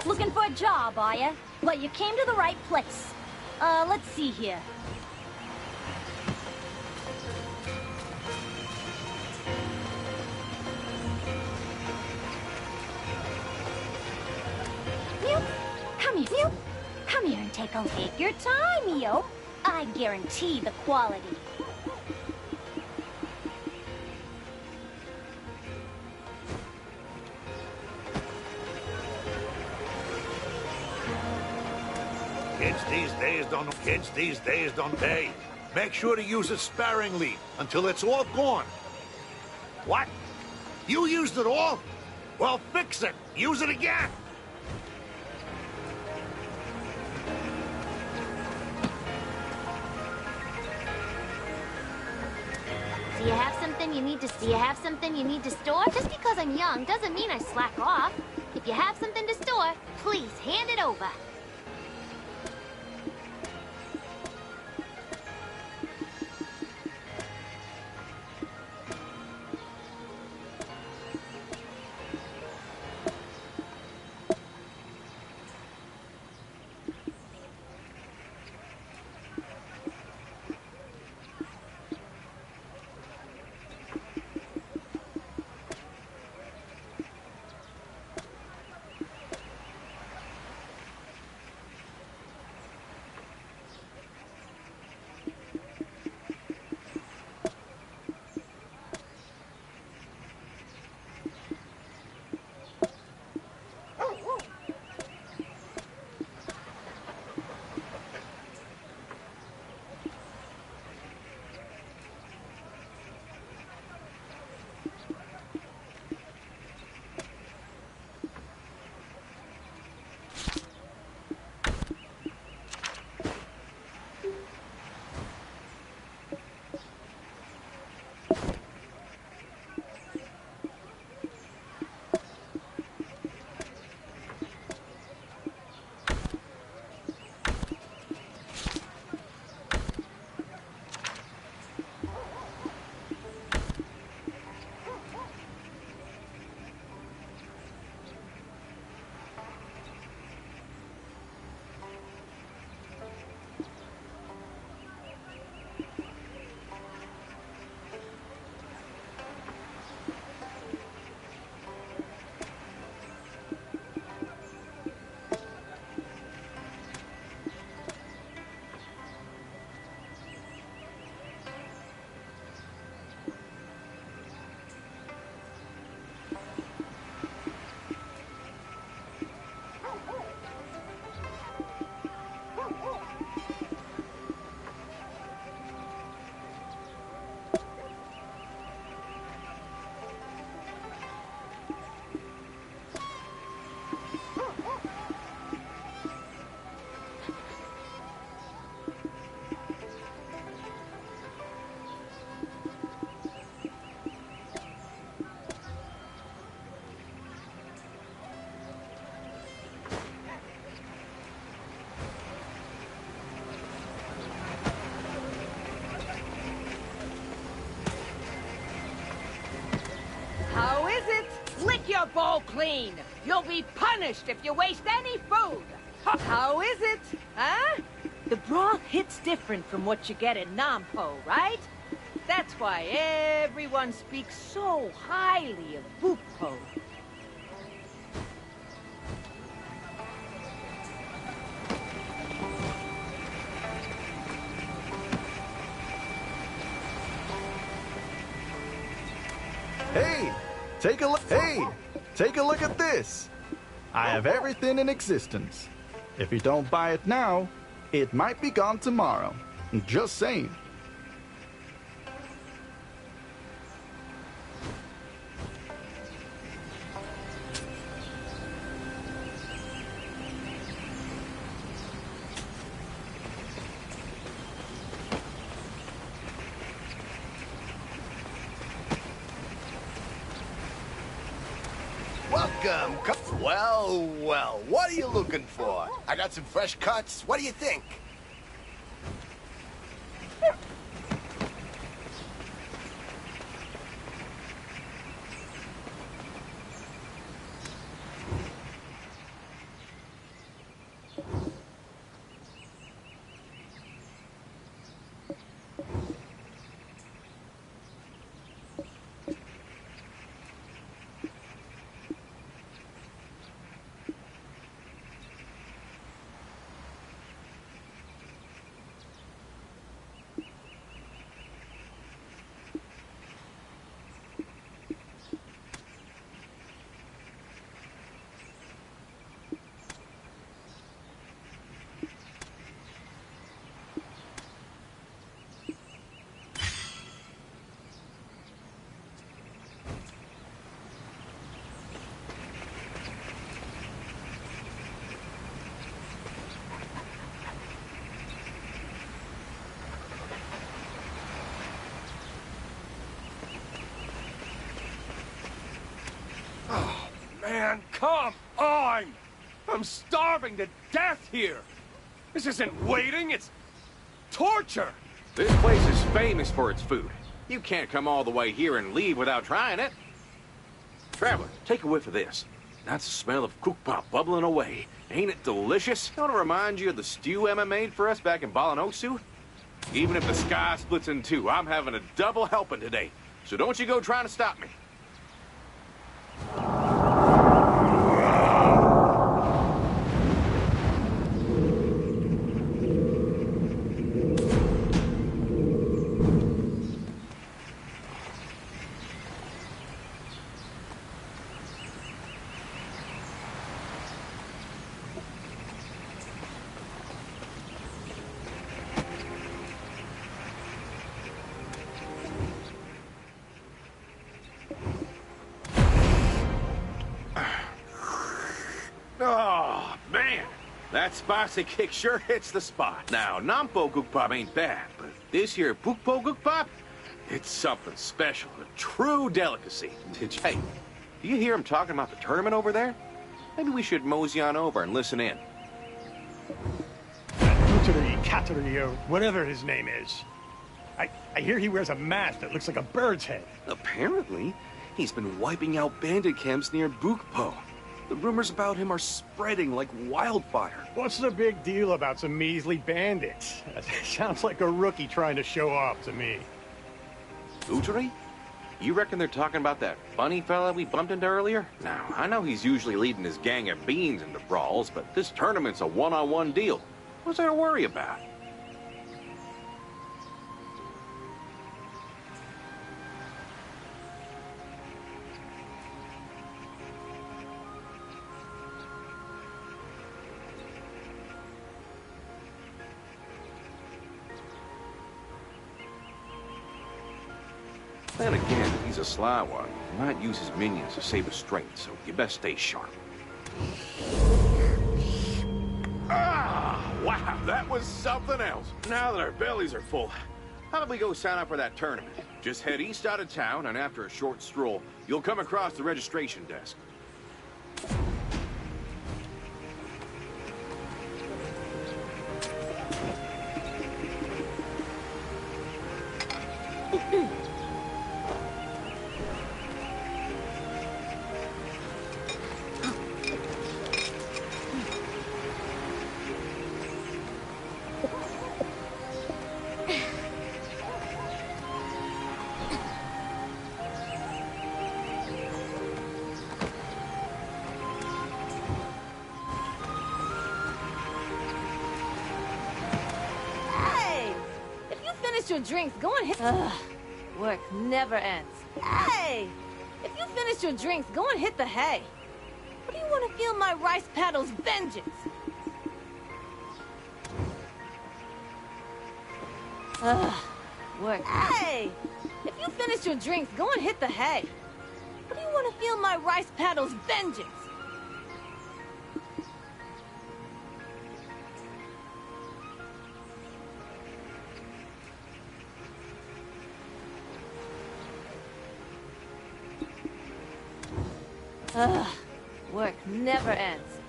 Looking for a job, are ya? Well, you came to the right place. Let's see here. Come here and take your time, yo. I guarantee the quality. Kids these days don't pay. Make sure to use it sparingly until it's all gone. What? You used it all? Well, fix it. Use it again. Do you have something you need to store? Just because I'm young doesn't mean I slack off. If you have something to store, please hand it over. How is it? Lick your bowl clean. You'll be punished if you waste any food. How is it? Huh? The broth hits different from what you get in Nampo, right? That's why everyone speaks so highly of Bupo. Hey, take a look. Hey, take a look at this. I have everything in existence. If you don't buy it now, it might be gone tomorrow. Just saying. Welcome. Well, well, what are you looking for? I got some fresh cuts. What do you think? come on! I'm starving to death here! This isn't waiting, it's torture! This place is famous for its food. You can't come all the way here and leave without trying it. Traveler, take a whiff of this. That's the smell of kukpa bubbling away. Ain't it delicious? Don't it remind you of the stew Emma made for us back in Balanosu? Even if the sky splits in two, I'm having a double helping today. So don't you go trying to stop me. Oh, man. That spicy kick sure hits the spot. Now, Nampo Gukpop ain't bad, but this here Pukpo Gukpop, it's something special, a true delicacy. Hey, do you hear him talking about the tournament over there? Maybe we should mosey on over and listen in. Yotèi, Kateri, or whatever his name is. I hear he wears a mask that looks like a bird's head. Apparently, he's been wiping out bandit camps near Bukpo. The rumors about him are spreading like wildfire. What's the big deal about some measly bandits? Sounds like a rookie trying to show off to me. Yotèi? You reckon they're talking about that funny fella we bumped into earlier? Now, I know he's usually leading his gang of beans into brawls, but this tournament's a one-on-one deal. What's there to worry about? Then again, if he's a sly one, he might use his minions to save his strength, so you best stay sharp. Ah! Wow, that was something else. Now that our bellies are full, how about we go sign up for that tournament? Just head east out of town, and after a short stroll, you'll come across the registration desk. Your drinks, go and hit. Ugh, work never ends. Hey! If you finish your drinks, go and hit the hay. What do you want to feel my rice paddle's vengeance? Ugh, work. Hey! If you finish your drinks, go and hit the hay. What do you want to feel my rice paddle's vengeance? Ugh, work never ends.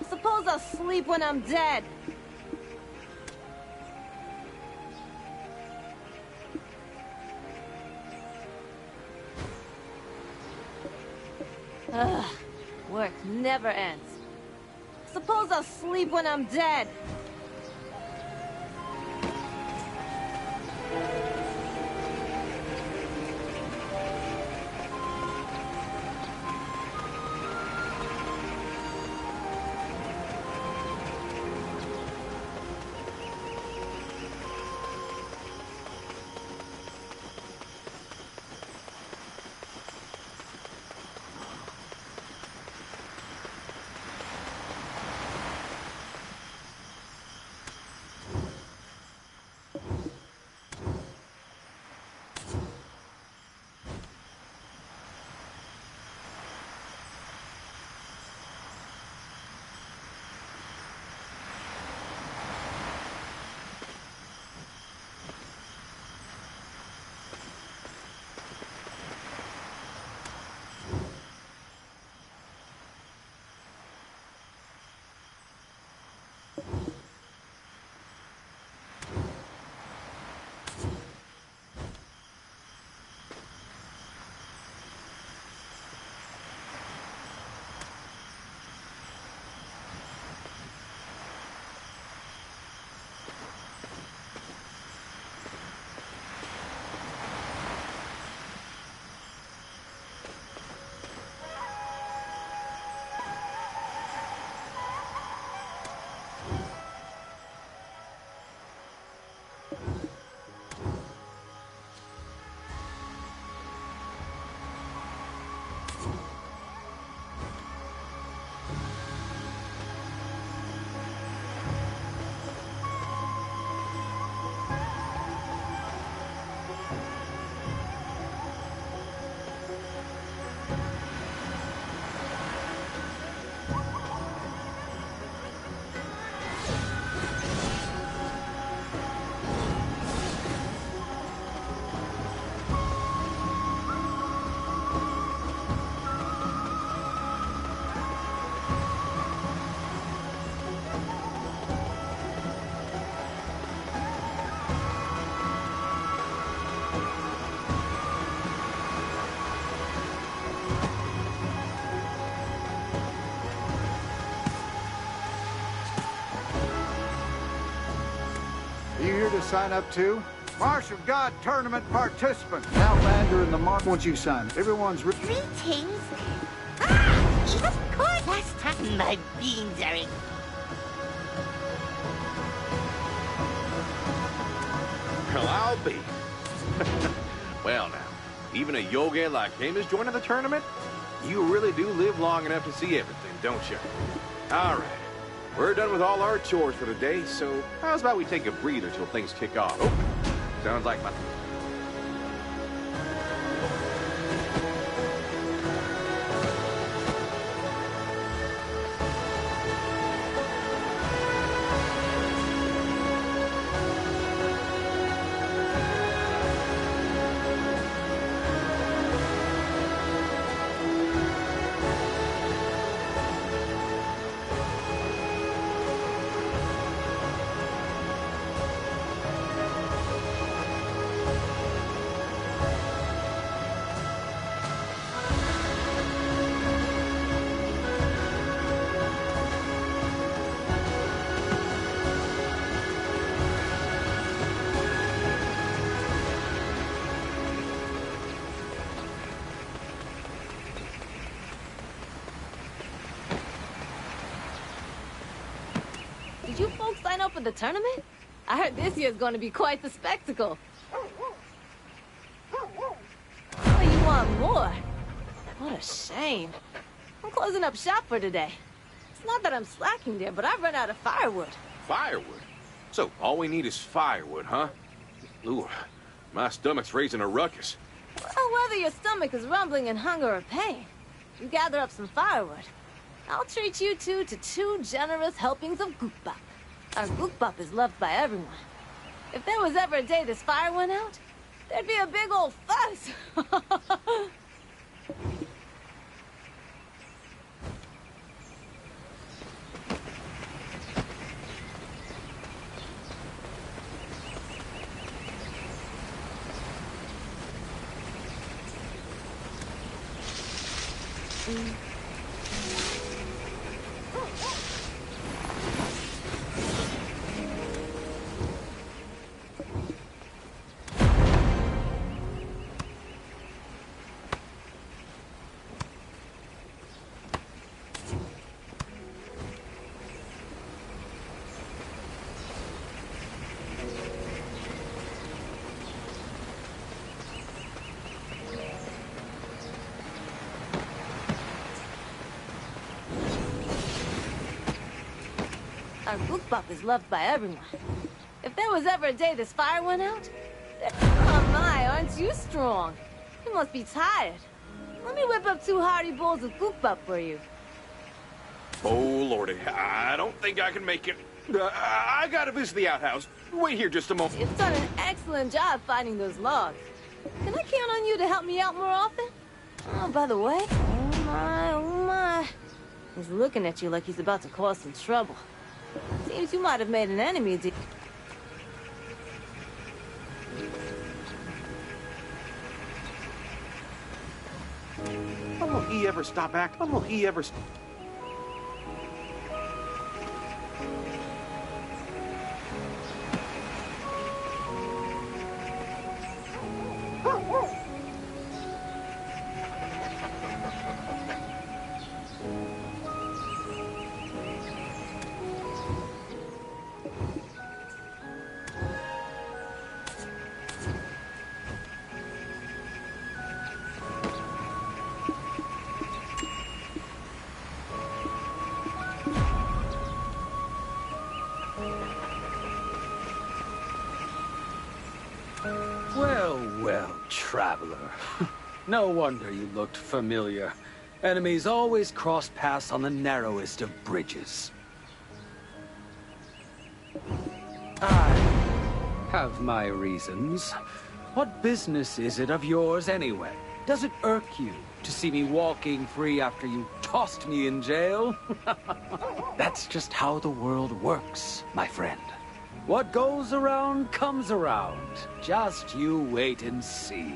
Suppose I'll sleep when I'm dead. Ugh, work never ends. Suppose I'll sleep when I'm dead. sign up too? Marsh of God tournament participant. Outlander and the Mark won't you sign? Everyone's... Greetings. Ah, of course. Last time my beans are in... Well, I'll be. Well, now, even a Yotèi like him is joining the tournament? You really do live long enough to see everything, don't you? All right. We're done with all our chores for the day, so how's about we take a breather till things kick off? Oh, sounds like my... Did you folks sign up for the tournament? I heard this year's going to be quite the spectacle. Oh, you want more? What a shame. I'm closing up shop for today. It's not that I'm slacking there, but I've run out of firewood. Firewood? So, all we need is firewood, huh? Ooh, my stomach's raising a ruckus. Well, whether your stomach is rumbling in hunger or pain, you gather up some firewood. I'll treat you two to 2 generous helpings of gookbap. Our gookbap is loved by everyone. If there was ever a day this fire went out, there'd be a big old fuss. Our gookbap is loved by everyone. If there was ever a day this fire went out, oh my, aren't you strong? You must be tired. Let me whip up 2 hearty bowls of gookbap for you. Oh, Lordy, I don't think I can make it. I gotta visit the outhouse. Wait here just a moment. You've done an excellent job finding those logs. Can I count on you to help me out more often? Oh, by the way, oh my. He's looking at you like he's about to cause some trouble. Seems you might have made an enemy. When will he ever stop acting? When will he ever... Well, traveler. No wonder you looked familiar. Enemies always cross paths on the narrowest of bridges. I have my reasons. What business is it of yours anyway? Does it irk you to see me walking free after you tossed me in jail? That's just how the world works, my friend. What goes around comes around. Just you wait and see.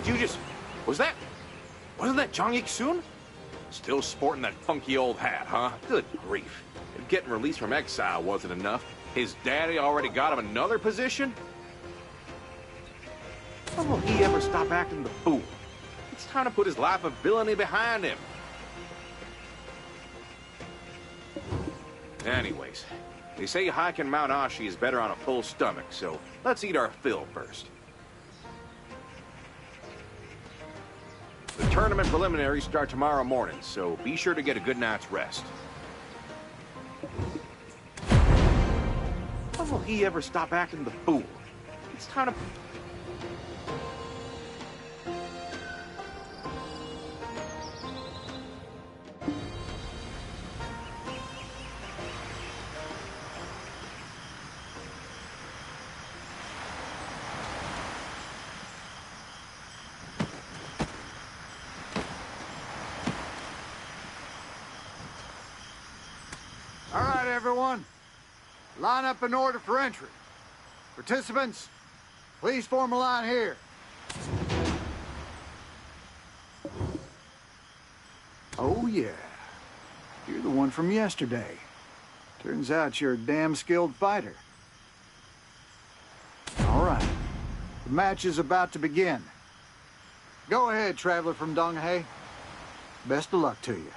Did you just... Wasn't that Zhang Yixun? Still sporting that funky old hat, huh? Good grief. If getting released from exile wasn't enough, his daddy already got him another position? When will he ever stop acting the fool? It's time to put his life of villainy behind him. Anyways, they say hiking Mount Ashi is better on a full stomach, so let's eat our fill first. The tournament preliminaries start tomorrow morning, so be sure to get a good night's rest. When will he ever stop acting the fool? It's time to... All right, everyone. Line up in order for entry. Participants, please form a line here. Oh, yeah. You're the one from yesterday. Turns out you're a damn skilled fighter. All right. The match is about to begin. Go ahead, traveler from Donghei. Best of luck to you.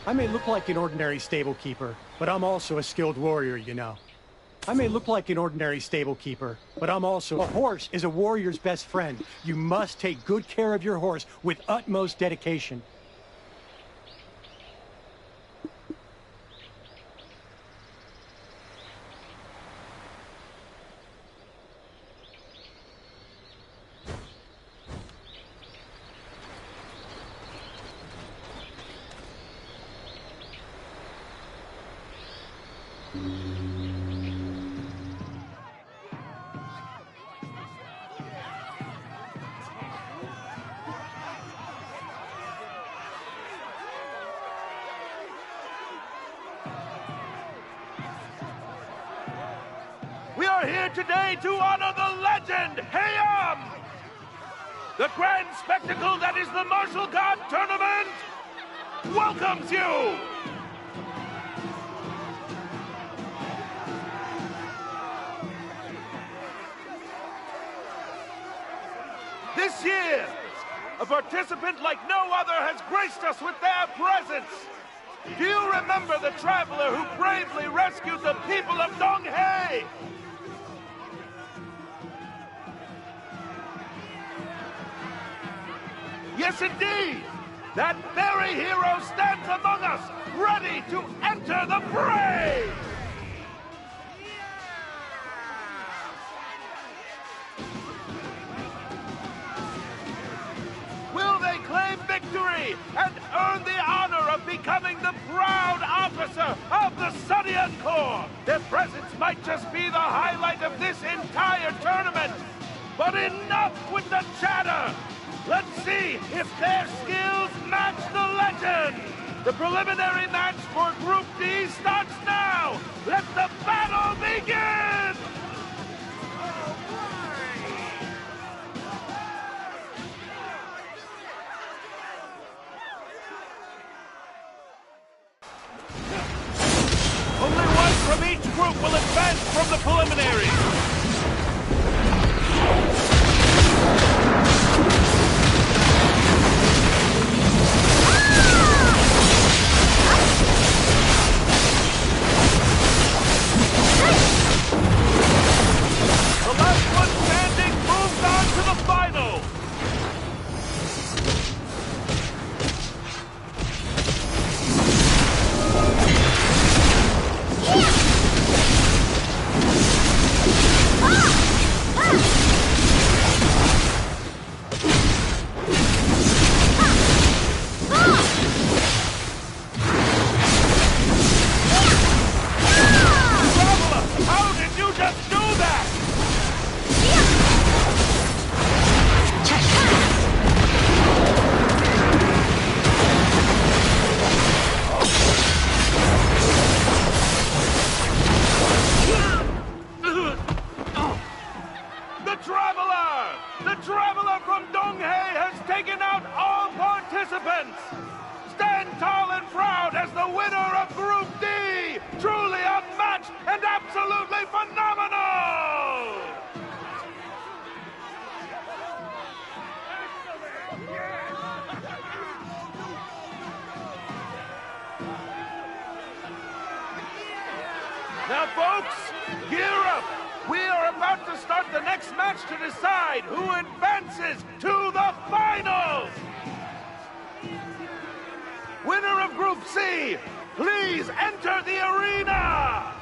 I may look like an ordinary stable keeper, but I'm also a skilled warrior, you know. I may look like an ordinary stable keeper, but I'm also... A horse is a warrior's best friend. You must take good care of your horse with utmost dedication. We are here today to honor the legend, Hayam! The grand spectacle that is the Martial God Tournament welcomes you! This year, a participant like no other has graced us with their presence. Do you remember the traveler who bravely rescued the people of Donghei? Yes, indeed! That very hero stands among us, ready to enter the fray! Will they claim victory and earn the honor of becoming the proud officer of the Sunian Corps? Their presence might just be the highlight of this entire tournament. But enough with the chatter! Let's see if their skills match the legend! The preliminary match for Group D starts now! Let the battle begin! Only one from each group will advance from the preliminaries! The last one standing moves on to the final! The Traveler from Donghei has taken out all participants! Stand tall and proud as the winner of Group D! Truly unmatched and absolutely phenomenal! Now, folks, gear up! We are about to start the next match to decide who advances to the finals! Winner of Group C, please enter the arena!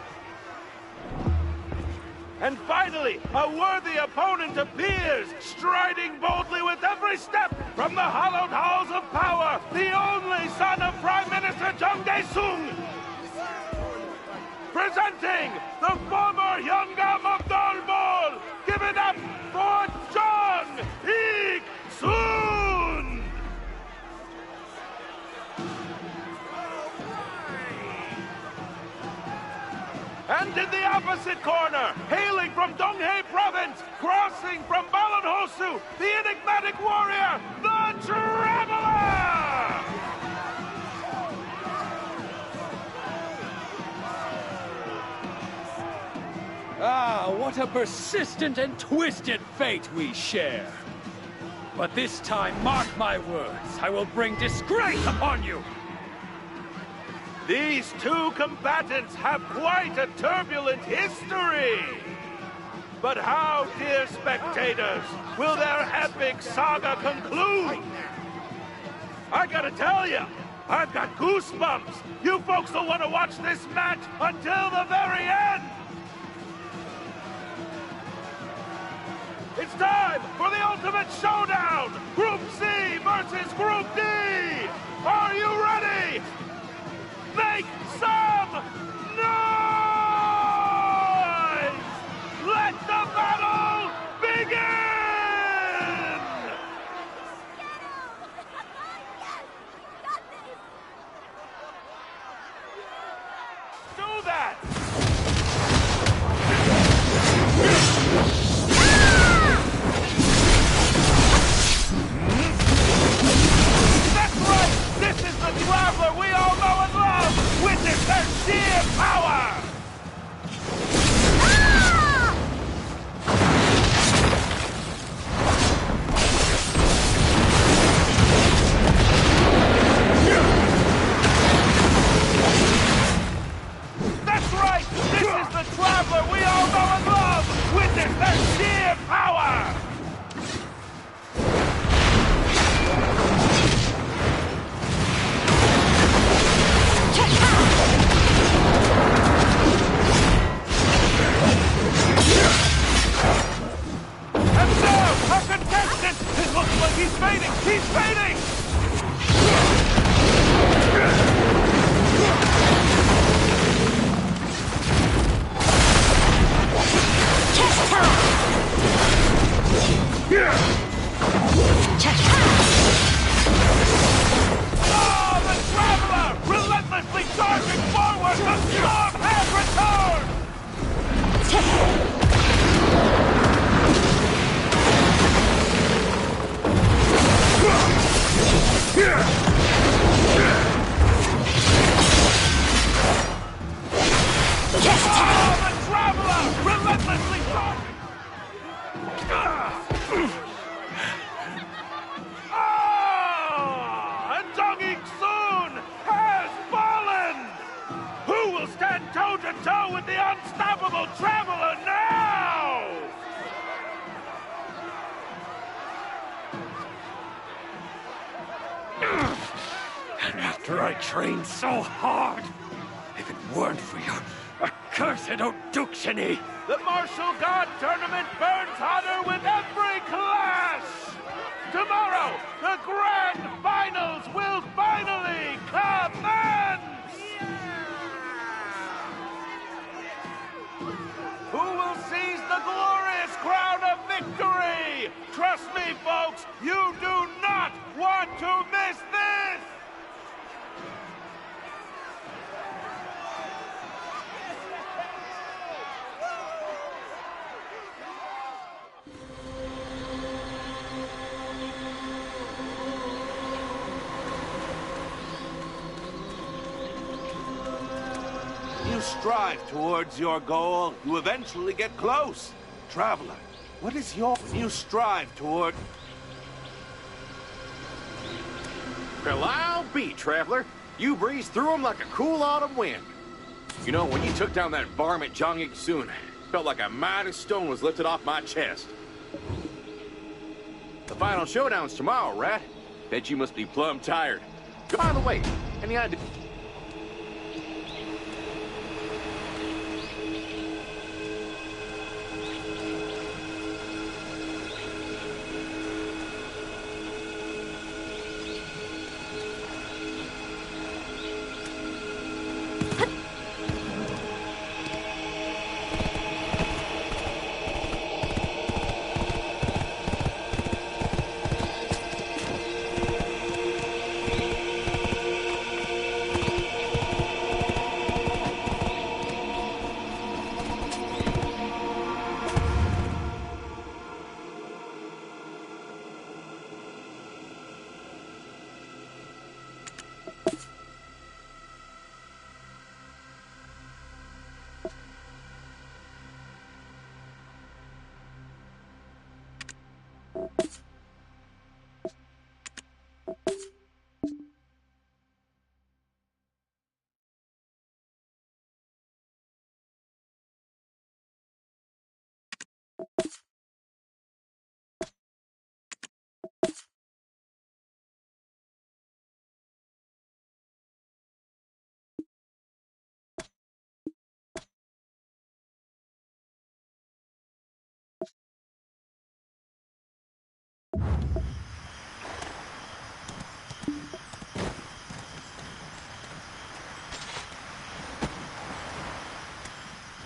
And finally, a worthy opponent appears, striding boldly with every step from the hallowed halls of power, the only son of Prime Minister Zhang Daesung! Presenting the former Yongam of Dolbol! Give it up for Zhang Ik-sun! And in the opposite corner, hailing from Donghei Province, crossing from Balonhosu, the enigmatic warrior, the Traveler! Ah, what a persistent and twisted fate we share. But this time, mark my words, I will bring disgrace upon you! These two combatants have quite a turbulent history! But how, dear spectators, will their epic saga conclude? I gotta tell you, I've got goosebumps! You folks will want to watch this match until the very end! It's time for the ultimate showdown! Group C versus Group D! Are you ready? Make some noise! Let the battle begin! Do that! This is the Traveler we all know and love! Witness their sheer power! That's right! This is the Traveler we all know and love! Witness their sheer power! storm has returned! Oh, the Traveler! Relentlessly charging! And Dong Soon has fallen! Who will stand toe-to-toe with the unstoppable Traveler now? And after I trained so hard, if it weren't for your accursed Oduksini, The Martial God Tournament burns hotter with every class! Tomorrow, the Grand Finals will finally commence! Who will seize the glorious crown of victory? Trust me, folks, you do not want to miss this! You strive towards your goal, you eventually get close. Traveler, what is your... You strive toward... Well, I'll be, Traveler. You breeze through them like a cool autumn wind. You know, when you took down that varmint Jong Soon, felt like a mighty stone was lifted off my chest. The final showdown's tomorrow, Rat. Bet you must be plumb tired. By the way, any idea...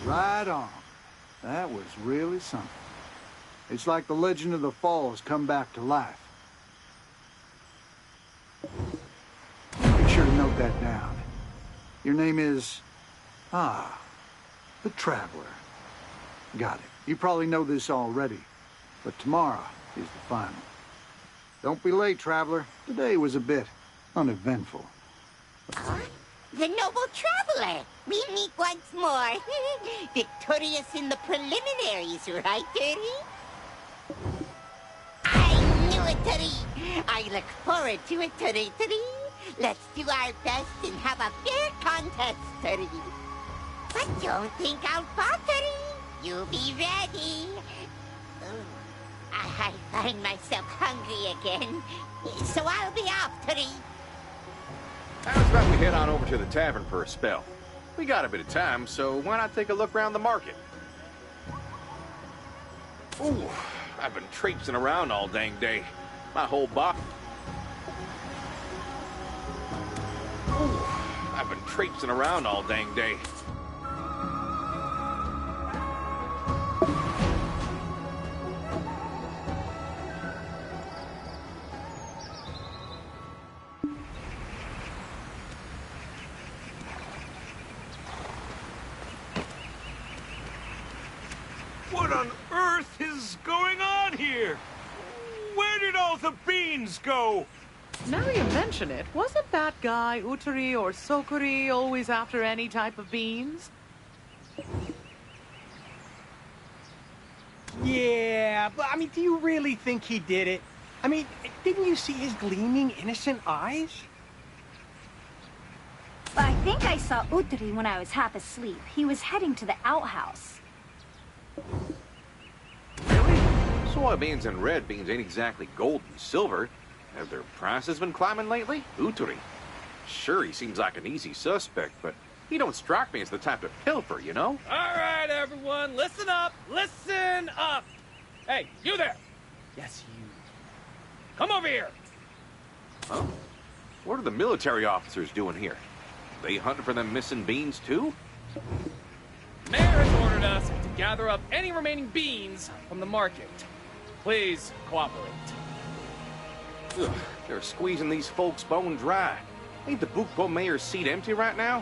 Right on. That was really something. It's like the legend of the falls come back to life. Make sure to note that down. Your name is... the Traveler. Got it. You probably know this already, but tomorrow is the final. Don't be late, Traveler. Today was a bit uneventful. The noble Traveler! We meet once more. Victorious in the preliminaries, right, Turi? I knew it, Turi! I look forward to it, Turi. Let's do our best and have a fair contest, Turi. But don't think I'll fall, Turi. You be ready. I find myself hungry again, so I'll be off, Turi. How's about we head on over to the tavern for a spell? We got a bit of time, so why not take a look around the market? Ooh, I've been traipsing around all dang day. My whole body... Ooh, I've been traipsing around all dang day. What on earth is going on here? Where did all the beans go? Now you mention it, wasn't that guy, Yotèi or Sokori, always after any type of beans? Yeah, but I mean, do you really think he did it? I mean, didn't you see his gleaming, innocent eyes? I think I saw Yotèi when I was half asleep. He was heading to the outhouse. Really? Soybeans and red beans ain't exactly gold and silver. Have their prices been climbing lately? Yotèi. Sure, he seems like an easy suspect, but he don't strike me as the type to pilfer, you know? All right, everyone, listen up! Listen up! Hey, you there! Yes, you. Come over here! Huh? What are the military officers doing here? They hunting for them missing beans, too? Mayor has ordered us to gather up any remaining beans from the market. Please cooperate. Ugh, they're squeezing these folks bone dry. Ain't the Bukpo mayor's seat empty right now?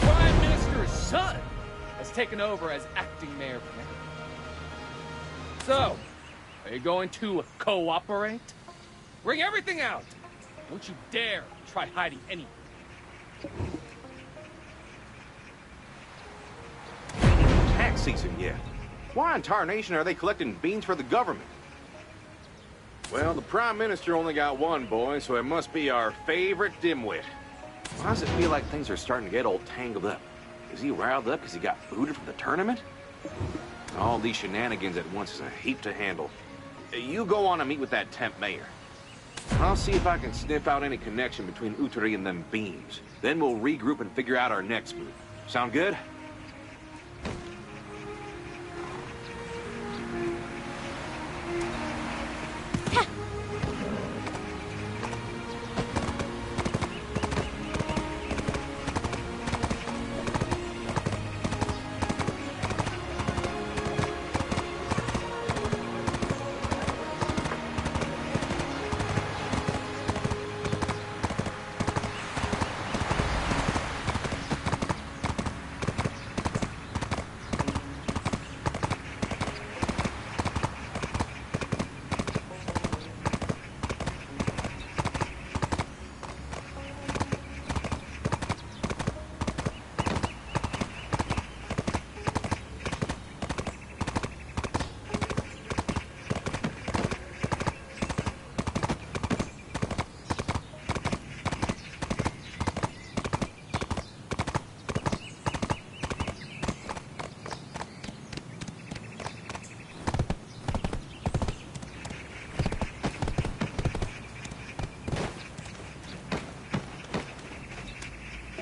Prime Minister's son has taken over as acting mayor for now. So, are you going to cooperate? Bring everything out. Don't you dare try hiding anything. Tax season yet. Why in tarnation are they collecting beans for the government? Well, the Prime Minister only got one boy, so it must be our favorite dimwit. Why does it feel like things are starting to get all tangled up? Is he riled up because he got booted from the tournament? All these shenanigans at once is a heap to handle. You go on and meet with that temp mayor. I'll see if I can sniff out any connection between Yotèi and them beans. Then we'll regroup and figure out our next move. Sound good?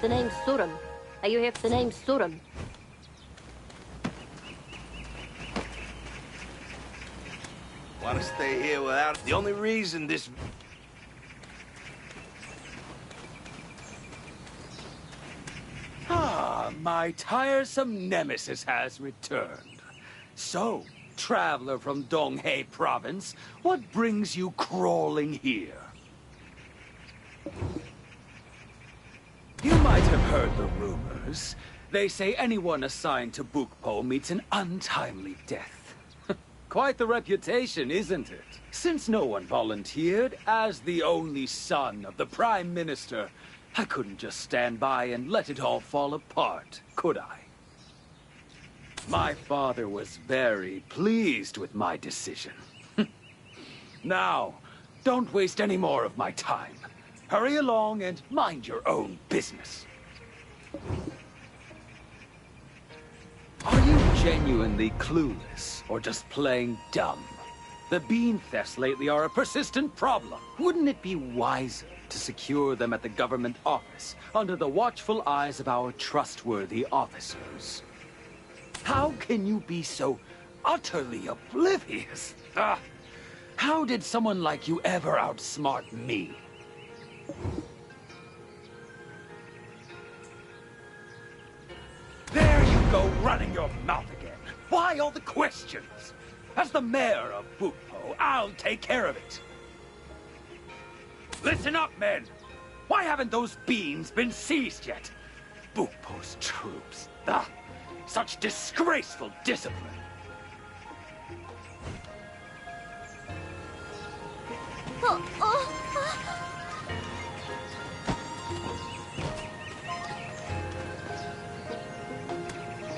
The name's Suram. Are you here? The name's Suram. Want to stay here without... The only reason this... Ah, my tiresome nemesis has returned. So, traveler from Donghei province, what brings you crawling here? You might have heard the rumors. They say anyone assigned to Bukpo meets an untimely death. Quite the reputation, isn't it? Since no one volunteered, as the only son of the Prime Minister, I couldn't just stand by and let it all fall apart, could I? My father was very pleased with my decision. Now, don't waste any more of my time. Hurry along and mind your own business. Are you genuinely clueless, or just plain dumb? The bean thefts lately are a persistent problem. Wouldn't it be wiser to secure them at the government office, under the watchful eyes of our trustworthy officers? How can you be so utterly oblivious? How did someone like you ever outsmart me? There you go, running your mouth again. Why all the questions? As the mayor of Bukpo, I'll take care of it. Listen up, men. Why haven't those beans been seized yet? Bukpo's troops. Such disgraceful discipline.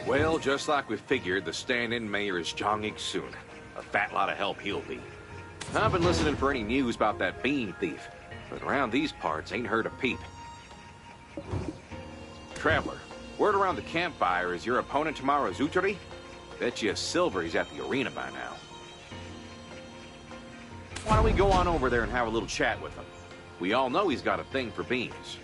Well, just like we figured, the stand-in mayor is Jong soon. A fat lot of help he'll be. I've been listening for any news about that bean thief, but around these parts ain't heard a peep. Traveler, word around the campfire is your opponent tomorrow is Yotèi? Bet you Silvery's at the arena by now. Why don't we go on over there and have a little chat with him? We all know he's got a thing for beans.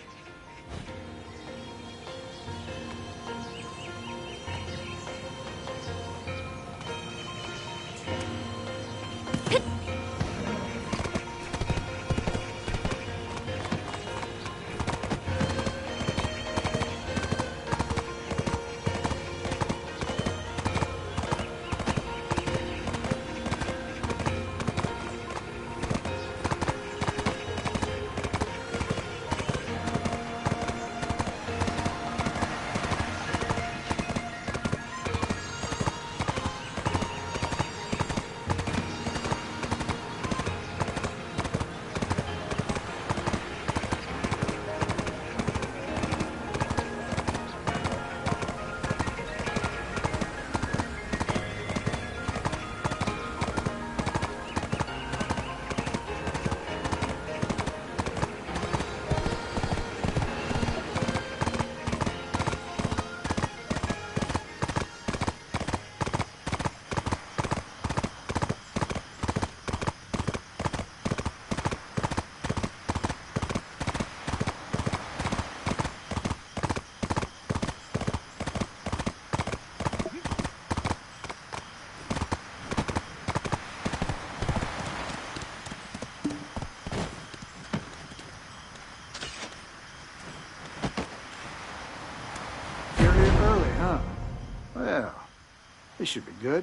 This should be good.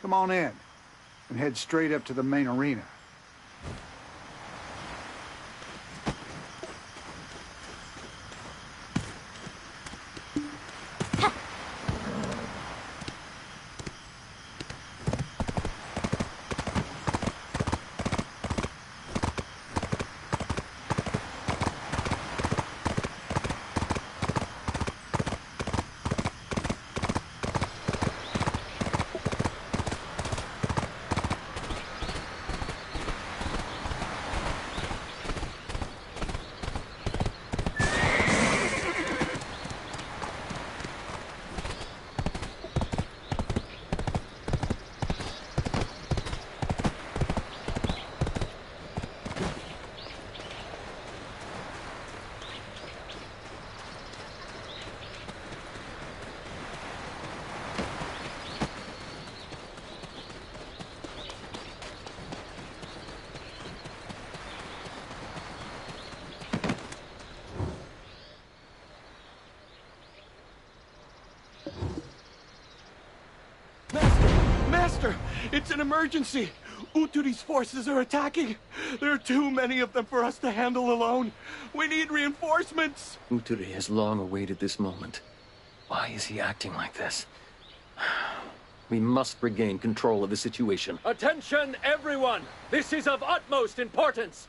Come on in, and head straight up to the main arena. Master, it's an emergency. Yotèi's forces are attacking. There are too many of them for us to handle alone. We need reinforcements. Yotèi has long awaited this moment. Why is he acting like this? We must regain control of the situation. Attention, everyone! This is of utmost importance.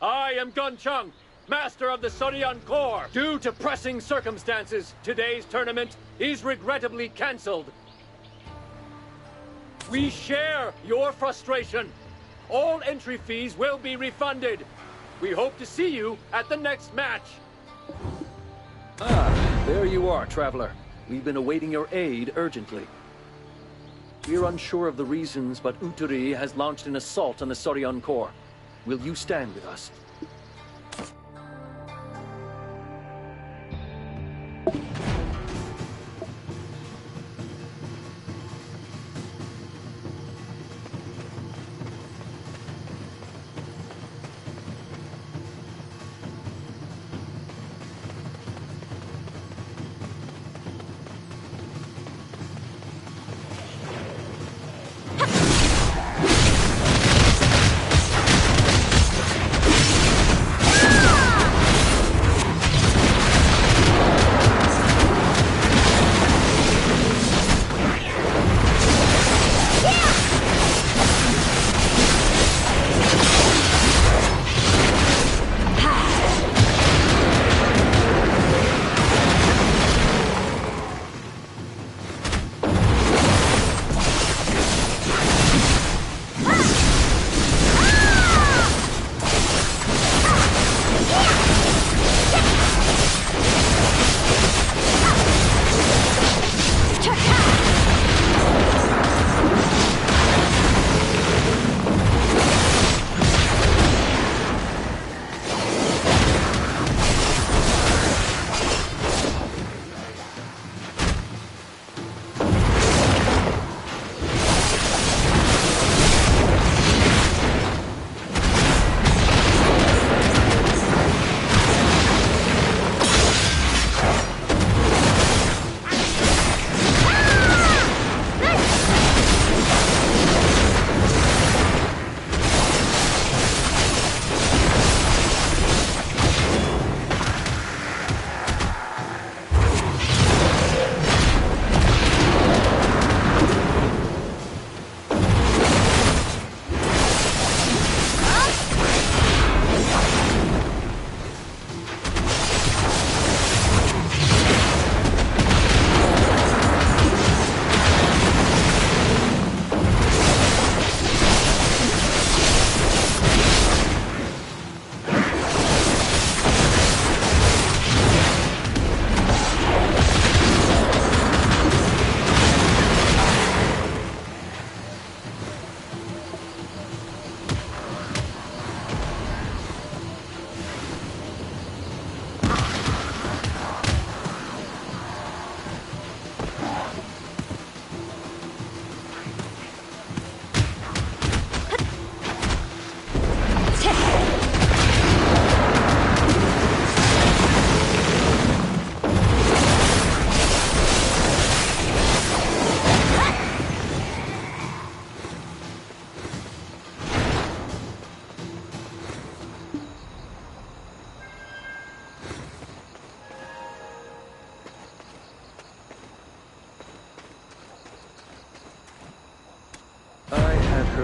I am Gun Chung, Master of the Sodion Corps. Due to pressing circumstances, today's tournament is regrettably cancelled. We share your frustration. All entry fees will be refunded. We hope to see you at the next match. Ah, there you are, Traveler. We've been awaiting your aid urgently. We're unsure of the reasons, but Yotèi has launched an assault on the Sodion Corps. Will you stand with us?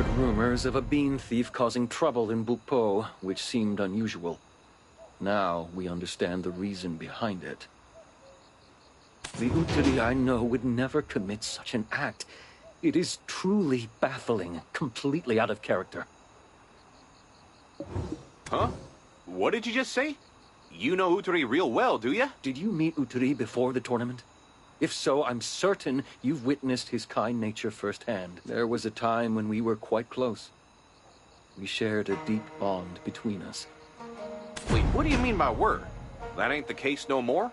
heard rumors of a bean thief causing trouble in Bukpo, which seemed unusual. Now we understand the reason behind it. The Yotèi I know would never commit such an act. It is truly baffling, completely out of character. Huh? What did you just say? You know Yotèi real well, do you? Did you meet Yotèi before the tournament? If so, I'm certain you've witnessed his kind nature firsthand. There was a time when we were quite close. We shared a deep bond between us. Wait, what do you mean by were? That ain't the case no more?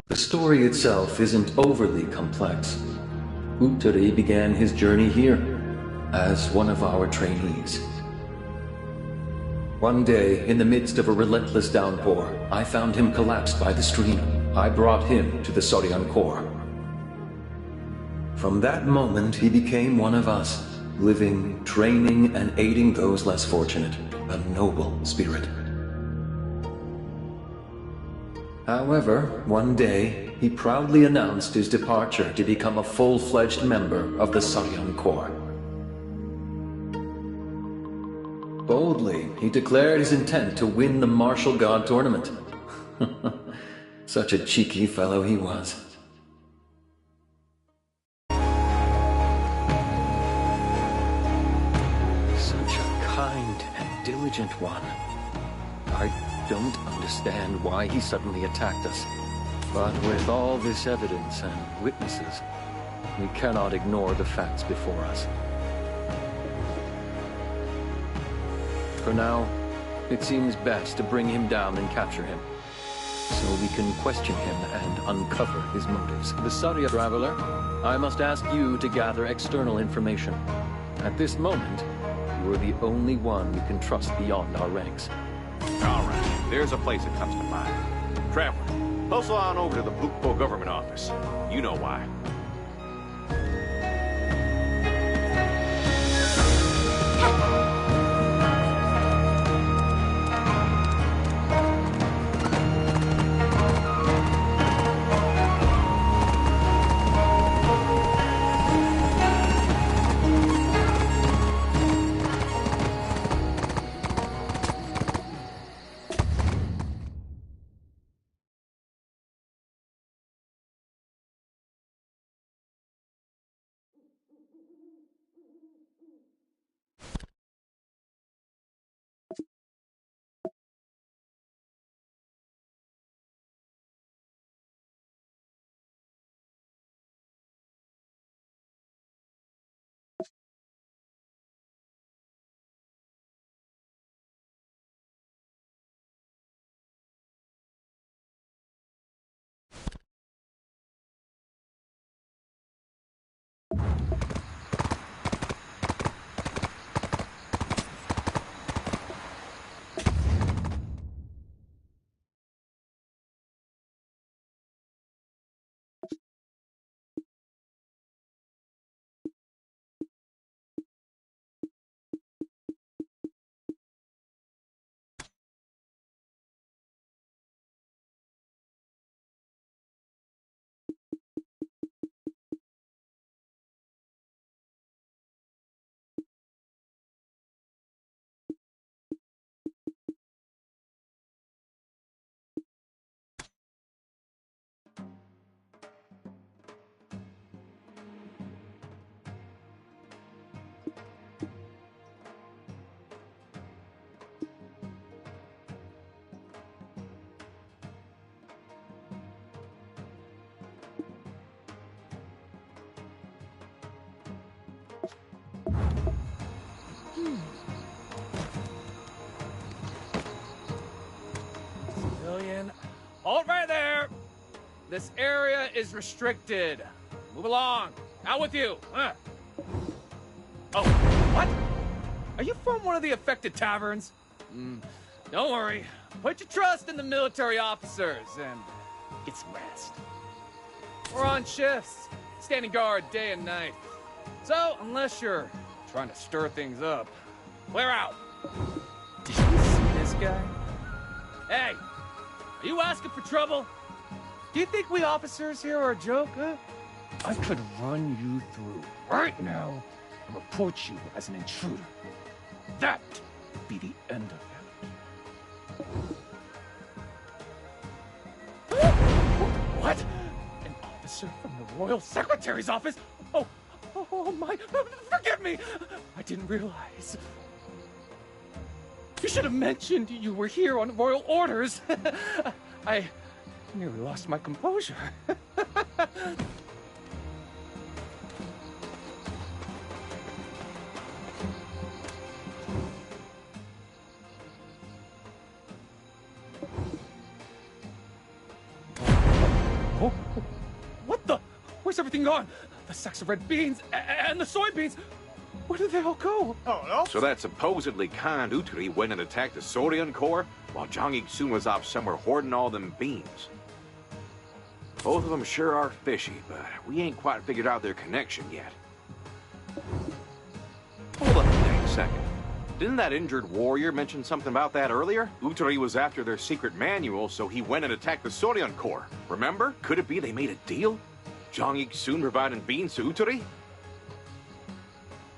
The story itself isn't overly complex. Yotèi began his journey here, as one of our trainees. One day, in the midst of a relentless downpour, I found him collapsed by the stream. I brought him to the Sorian Core. From that moment, he became one of us, living, training, and aiding those less fortunate. A noble spirit. However, one day, he proudly announced his departure to become a full-fledged member of the Sorian Core. Boldly, he declared his intent to win the Martial God tournament. Such a cheeky fellow he was. Such a kind and diligent one. I don't understand why he suddenly attacked us. But with all this evidence and witnesses, we cannot ignore the facts before us. For now, it seems best to bring him down and capture him, so we can question him and uncover his motives. The Saria Traveler, I must ask you to gather external information. At this moment, you are the only one we can trust beyond our ranks. All right, there's a place that comes to mind. Traveler, hustle on over to the Bukpo government office. You know why. Civilian. Hold right there! This area is restricted. Move along. Out with you. Oh, what? Are you from one of the affected taverns? Don't worry. Put your trust in the military officers and get some rest. We're on shifts, standing guard day and night. So, unless you're trying to stir things up, clear out. Did you see this guy? Hey, are you asking for trouble? Do you think we officers here are a joke, huh? I could run you through right now and report you as an intruder. That would be the end of it. What? An officer from the Royal Secretary's office? Oh my, forgive me! I didn't realize. You should have mentioned you were here on royal orders. I nearly lost my composure. Oh, what the? Where's everything gone? The sacks of red beans and the soybeans. Where did they all go? Oh, no. So that supposedly kind Yotèi went and attacked the Sorian Corps while Zhang Yixun was off somewhere hoarding all them beans. Both of them sure are fishy, but we ain't quite figured out their connection yet. Hold up a second. Didn't that injured warrior mention something about that earlier? Yotèi was after their secret manual, so he went and attacked the Sorian Corps. Remember? Could it be they made a deal? Zhang Yixun providing beans to Yotèi?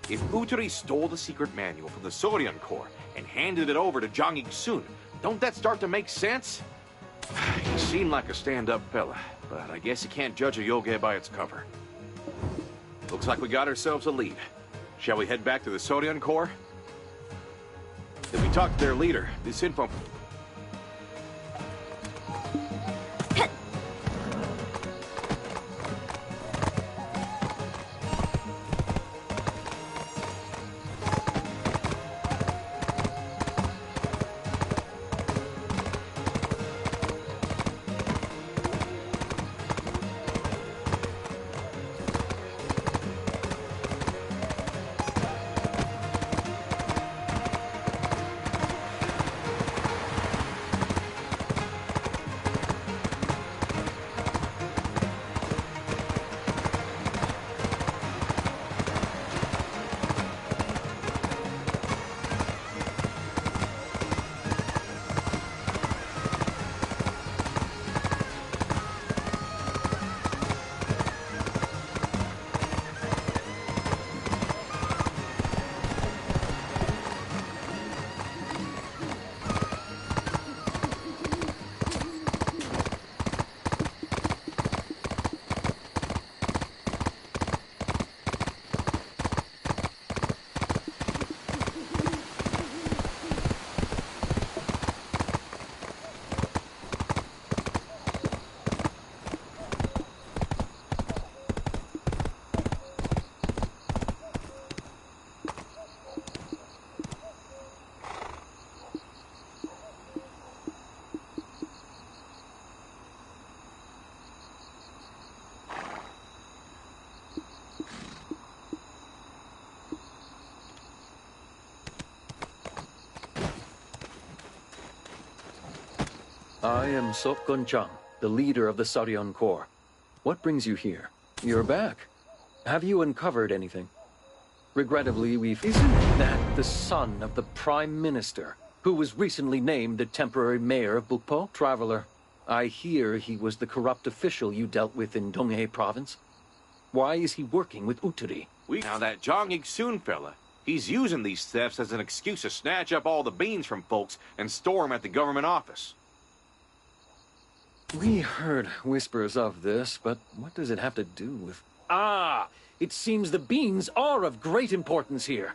If Yotèi stole the secret manual from the Sorian Corps and handed it over to Zhang Yixun, don't that start to make sense? He seemed like a stand-up fella, but I guess you can't judge a Yotèi by its cover. Looks like we got ourselves a lead. Shall we head back to the Sorian Corps? If we talk to their leader, this info... I am Sok Gun-chang, the leader of the Sorian Corps. What brings you here? You're back. Have you uncovered anything? Regrettably, Isn't that the son of the Prime Minister, who was recently named the temporary mayor of Bukpo? Traveler, I hear he was the corrupt official you dealt with in Donghae province. Why is he working with Yotèi? Now that Zhang Yixun fella, he's using these thefts as an excuse to snatch up all the beans from folks and store them at the government office. We heard whispers of this, but what does it have to do with... Ah! It seems the beans are of great importance here.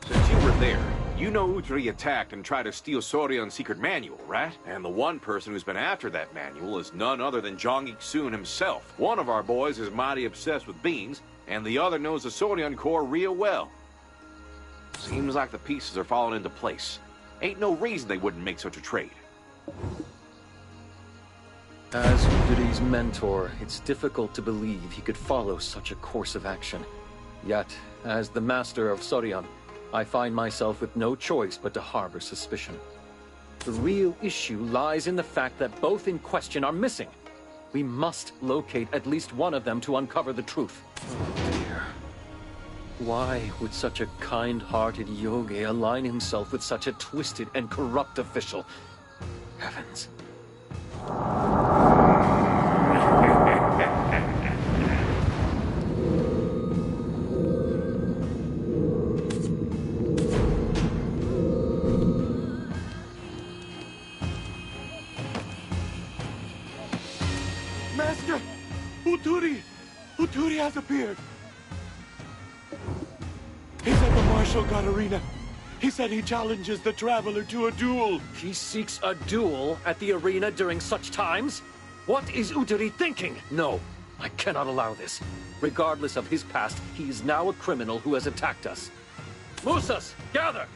Since you were there, you know Yotèi attacked and tried to steal Sorian's secret manual, right? And the one person who's been after that manual is none other than Zhang Yixun himself. One of our boys is mighty obsessed with beans, and the other knows the Sorian Corps real well. Seems like the pieces are falling into place. Ain't no reason they wouldn't make such a trade. As Yotèi's mentor, it's difficult to believe he could follow such a course of action. Yet, as the master of Sorian, I find myself with no choice but to harbor suspicion. The real issue lies in the fact that both in question are missing. We must locate at least one of them to uncover the truth. Oh dear. Why would such a kind-hearted Yotèi align himself with such a twisted and corrupt official? Heavens. Uturi! Uturi has appeared! He's at the Martial God Arena. He said he challenges the Traveler to a duel. He seeks a duel at the arena during such times? What is Uturi thinking? No, I cannot allow this. Regardless of his past, he is now a criminal who has attacked us. Musas, gather!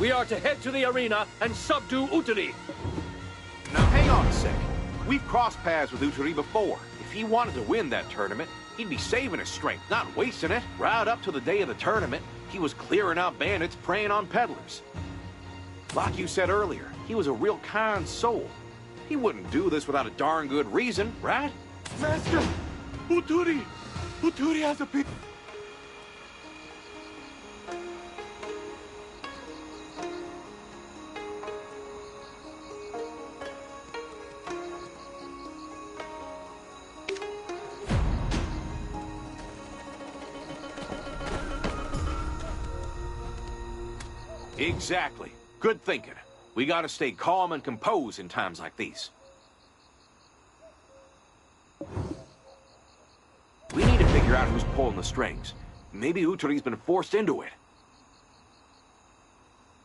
We are to head to the arena and subdue Uturi. Now, hang on a second. We've crossed paths with Uturi before. If he wanted to win that tournament, he'd be saving his strength, not wasting it. Right up to the day of the tournament, he was clearing out bandits preying on peddlers. Like you said earlier, he was a real kind soul. He wouldn't do this without a darn good reason, right? Master! Uturi! Uturi has appeared! Exactly. Good thinking. We gotta stay calm and composed in times like these. We need to figure out who's pulling the strings. Maybe Uturi's been forced into it.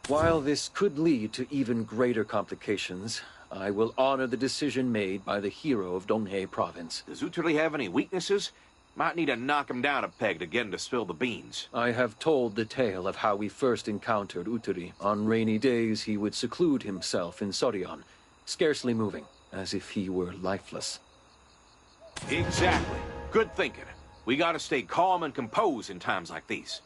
While this could lead to even greater complications, I will honor the decision made by the hero of Donghei province. Does Uturi have any weaknesses? Might need to knock him down a peg to get him to spill the beans. I have told the tale of how we first encountered Uturi. On rainy days, he would seclude himself in Sorion, scarcely moving, as if he were lifeless. Exactly. Good thinking. We gotta stay calm and composed in times like these.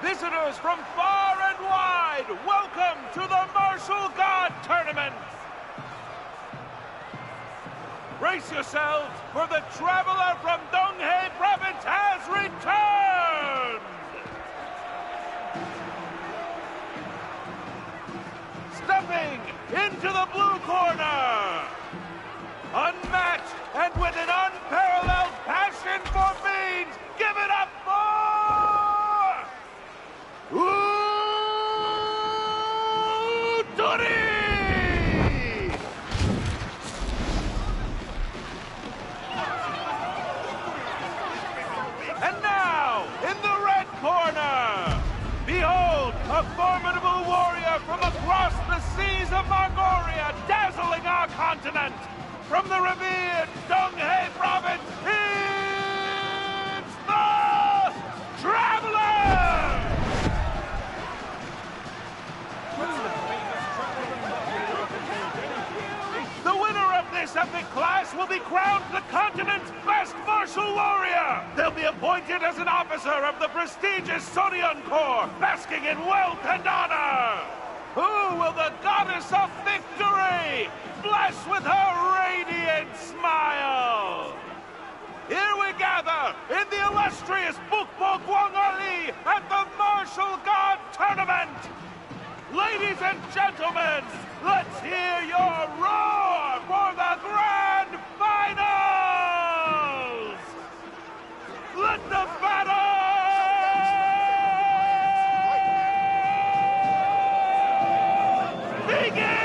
Visitors from far and wide, welcome to the Martial God Tournament! Brace yourselves, for the traveler from Donghei province has returned! Stepping into the blue corner, unmatched and with an unparalleled passion for beans, give it up for... Yotèi! And now, in the red corner, behold, a formidable warrior from across the seas of Mongolia, dazzling our continent. From the revered Yotèi province, it's the Traveler! The winner of this epic class will be crowned the continent's best martial warrior. They'll be appointed as an officer of the prestigious Sodion Corps, basking in wealth and honor. Who will the goddess of victory bless with her radiant smile? Here we gather in the illustrious Bukbo Guangali at the Martial God Tournament. Ladies and gentlemen, let's hear your roar for the Grand Finals! Let the battle begin!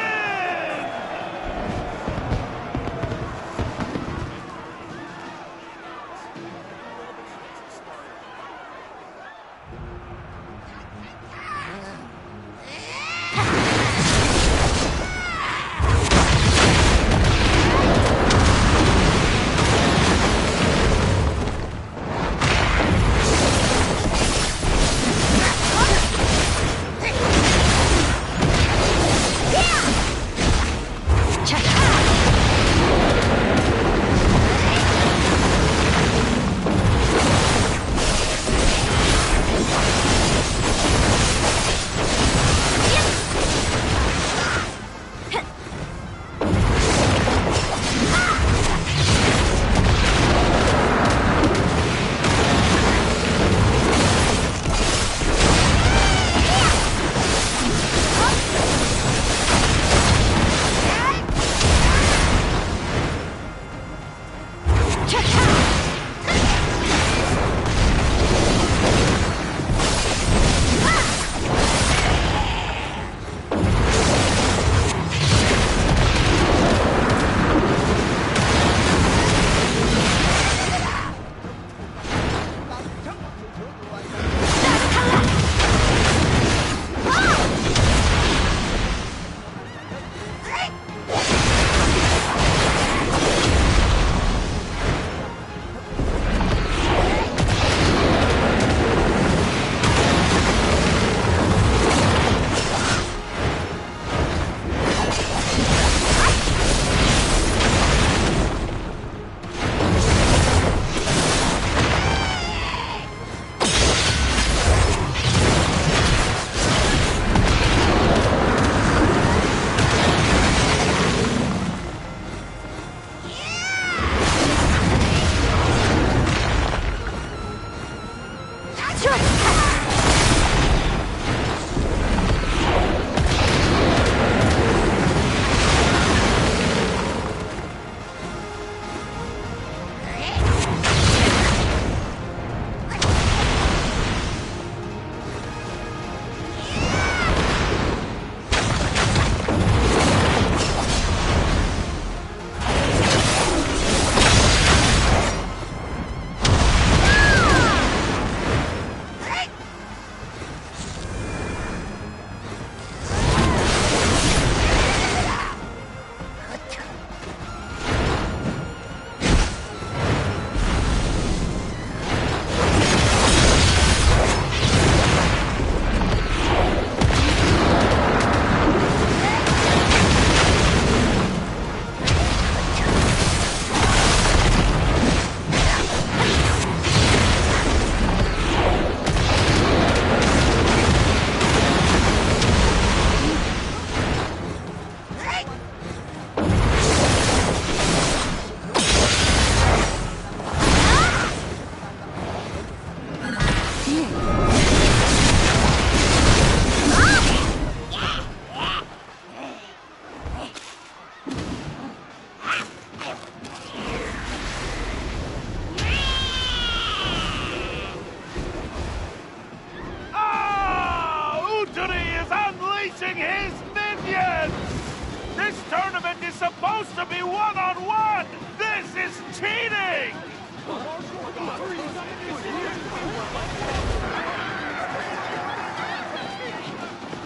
tournament is supposed to be one-on-one! This is cheating!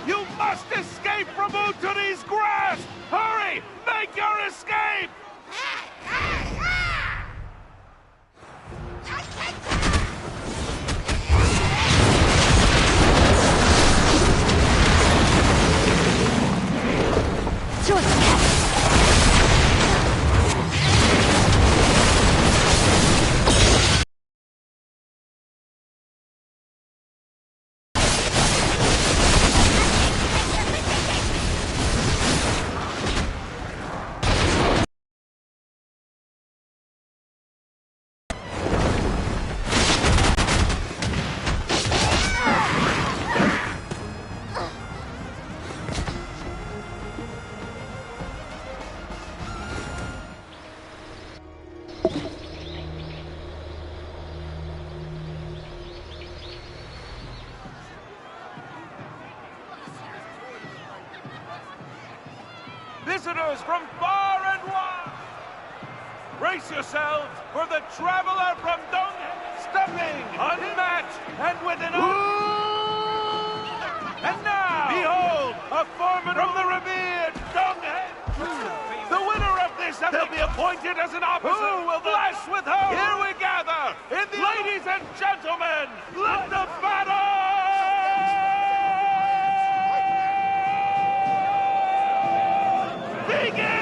You must escape from Uturi's grasp! Hurry! Make your escape! Visitors from far and wide! Brace yourselves for the traveler from Dong, stepping, unmatched, and with an And now, behold, a foreman from the revered Donghead! The winner of this will be appointed as an officer. Who will flash with her? Here we gather, in the ladies and gentlemen, let the battle begin!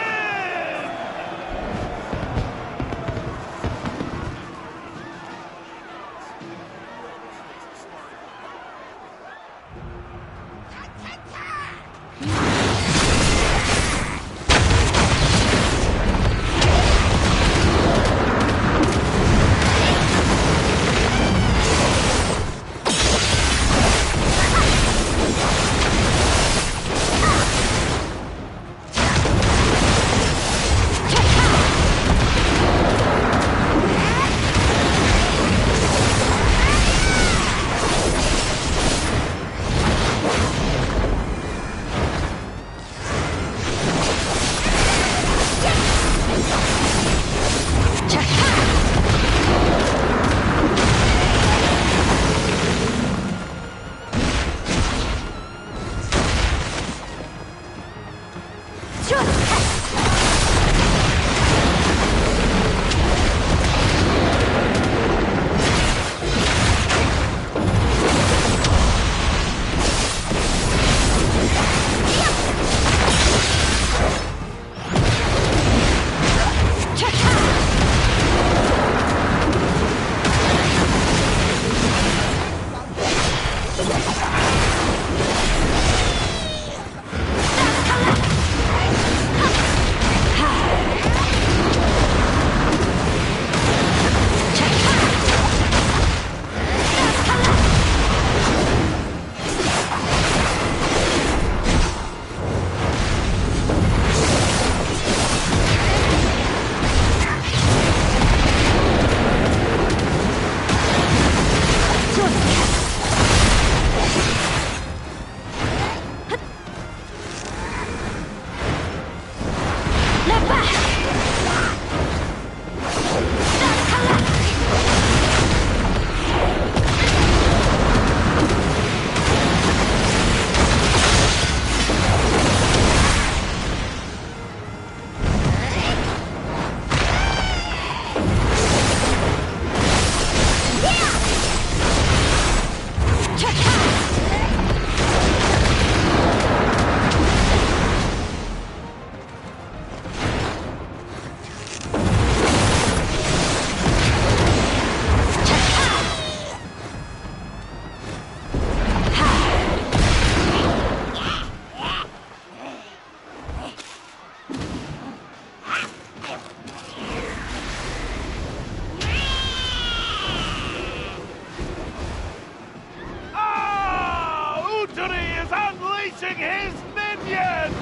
His minions!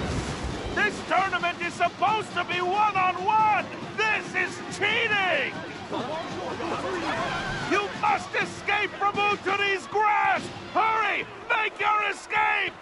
This tournament is supposed to be one-on-one! This is cheating! You must escape from Uturi's grasp! Hurry! Make your escape!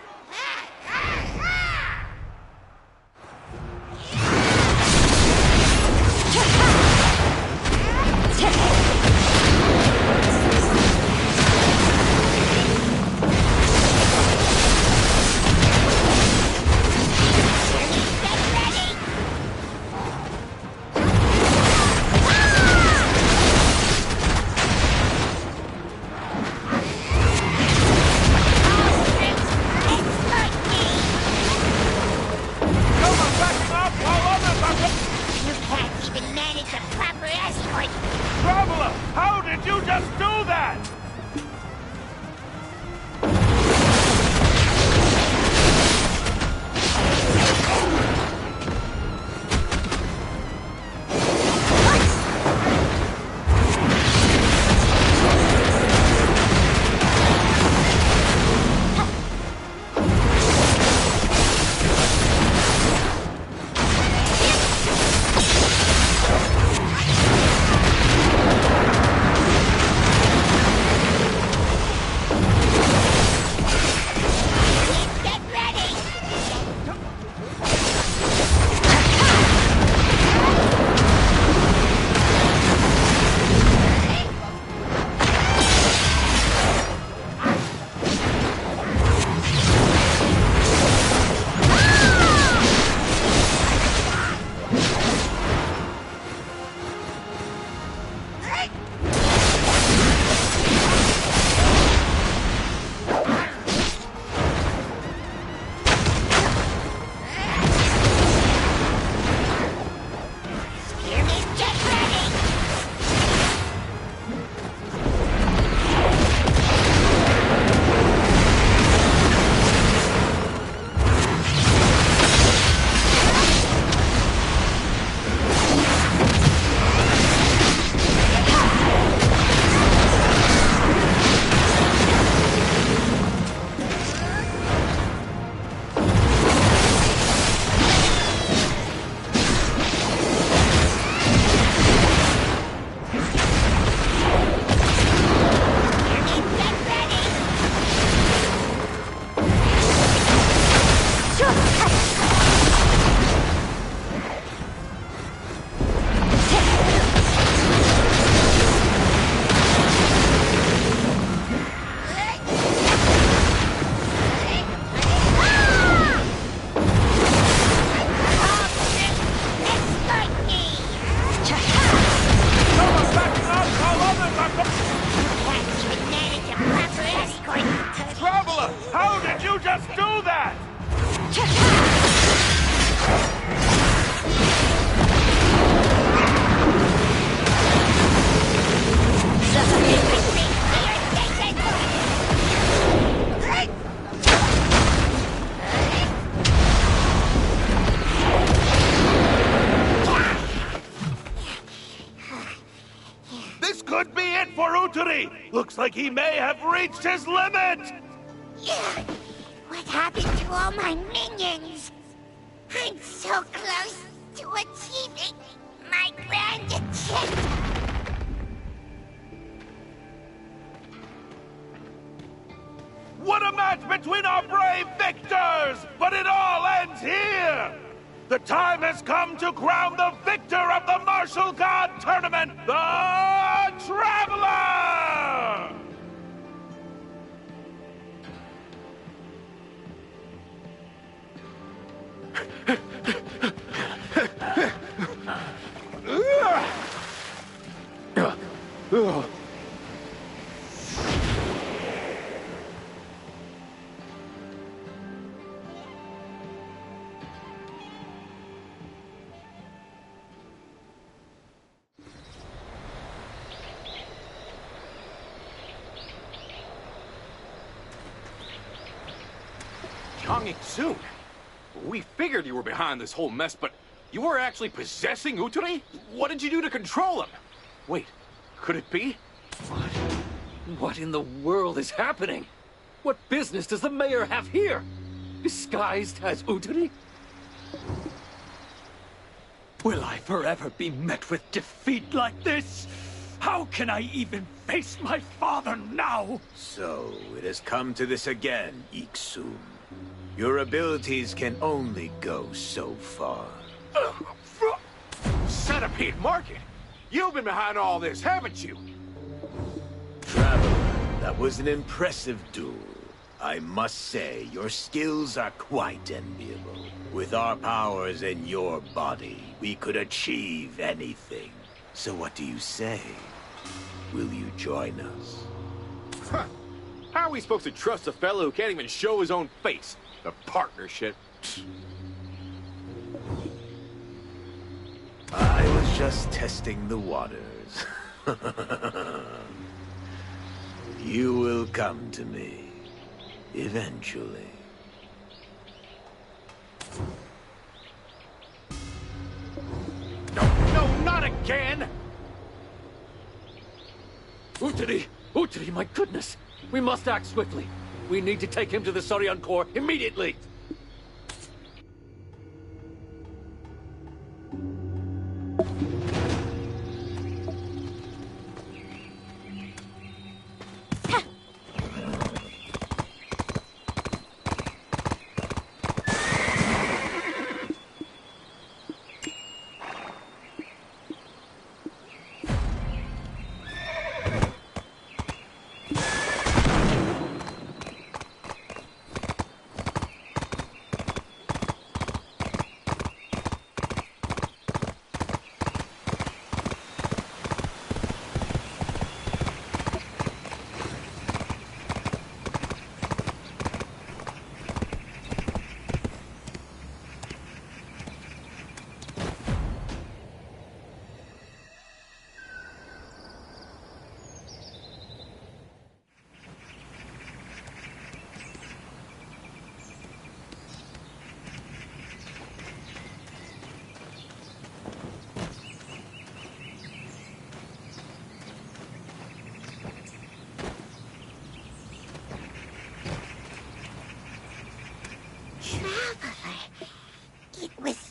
did you just do that? This could be it for Yotèi. Looks like he may have reached his limit. What happened to all my minions? I'm so close to achieving my grand objective. What a match between our brave victors! But it all ends here! The time has come to crown the victor of the Martial God Tournament, the Traveler! Soon. We figured you were behind this whole mess, but you were actually possessing Yotèi? What did you do to control him? Wait, could it be? What in the world is happening? What business does the mayor have here? Disguised as Yotèi? Will I forever be met with defeat like this? How can I even face my father now? So, it has come to this again, Iksum. Your abilities can only go so far. Centipede Market? You've been behind all this, haven't you? Traveler, that was an impressive duel. I must say, your skills are quite enviable. With our powers in your body, we could achieve anything. So what do you say? Will you join us? Huh. How are we supposed to trust a fellow who can't even show his own face? A partnership. I was just testing the waters. You will come to me, eventually. No, not again! Yotèi! Yotèi, my goodness! We must act swiftly. We need to take him to the Saurian Corps immediately!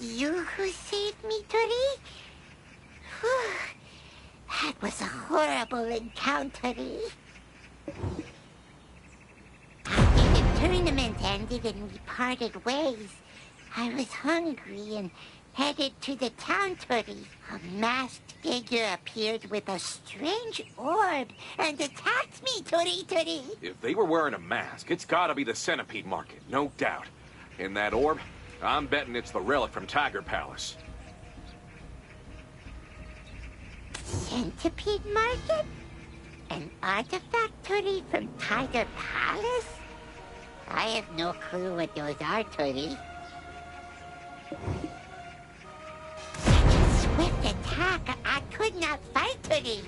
You who saved me, Yotèi? That was a horrible encounter. After the tournament ended and we parted ways, I was hungry and headed to the town, Yotèi. A masked figure appeared with a strange orb and attacked me, Yotèi. If they were wearing a mask, it's gotta be the Centipede Market, no doubt. In that orb, I'm betting it's the relic from Tiger Palace. Centipede Market? An artifact, Yotèi, from Tiger Palace? I have no clue what those are, Tootie. Such a swift attack. I could not fight, Tootie.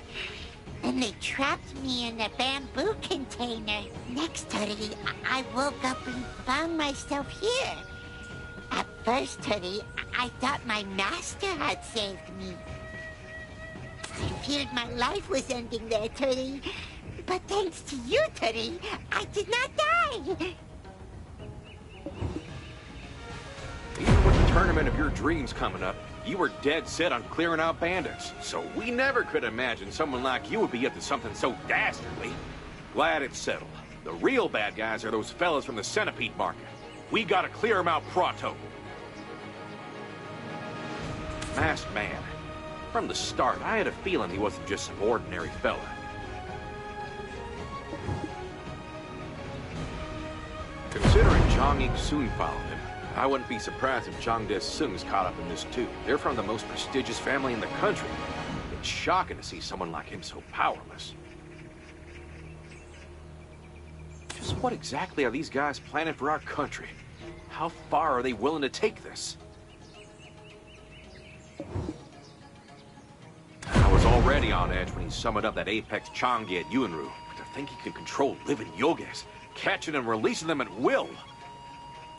And they trapped me in a bamboo container. Next, Tootie, I woke up and found myself here. At first, Tootie, I thought my master had saved me. I feared my life was ending there, Tootie. But thanks to you, Tootie, I did not die. Even with the tournament of your dreams coming up, you were dead set on clearing out bandits. So we never could imagine someone like you would be up to something so dastardly. Glad it's settled. The real bad guys are those fellas from the centipede market. We gotta clear them out pronto. Masked man. From the start, I had a feeling he wasn't just some ordinary fella. Considering Zhang Yik soon followed him, I wouldn't be surprised if Zhang Desung's caught up in this too. They're from the most prestigious family in the country. It's shocking to see someone like him so powerless. Just what exactly are these guys planning for our country? How far are they willing to take this? I was already on edge when he summoned up that apex Changi at Yuanru. But to think he could control living yogas, catching and releasing them at will.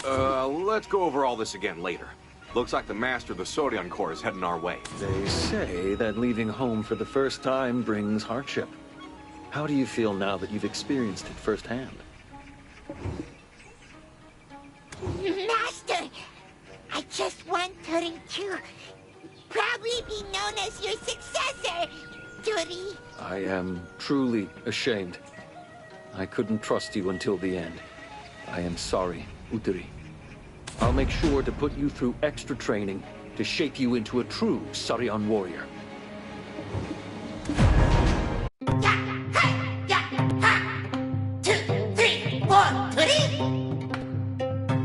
Let's go over all this again later. Looks like the master of the Sorion Corps is heading our way. They say that leaving home for the first time brings hardship. How do you feel now that you've experienced it firsthand? Master, I just want Tootie to probably be known as your successor, Tootie. I am truly ashamed. I couldn't trust you until the end. I am sorry, Yotèi. I'll make sure to put you through extra training to shape you into a true Sarion warrior.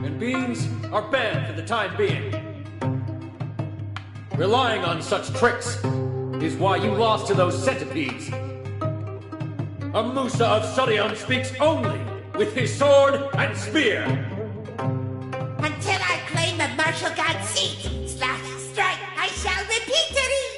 And beans are banned for the time being. Relying on such tricks is why you lost to those centipedes. A Musa of Sarion speaks only with his sword and spear. Until I claim the martial god's seat, strike, I shall repeat, Tootie.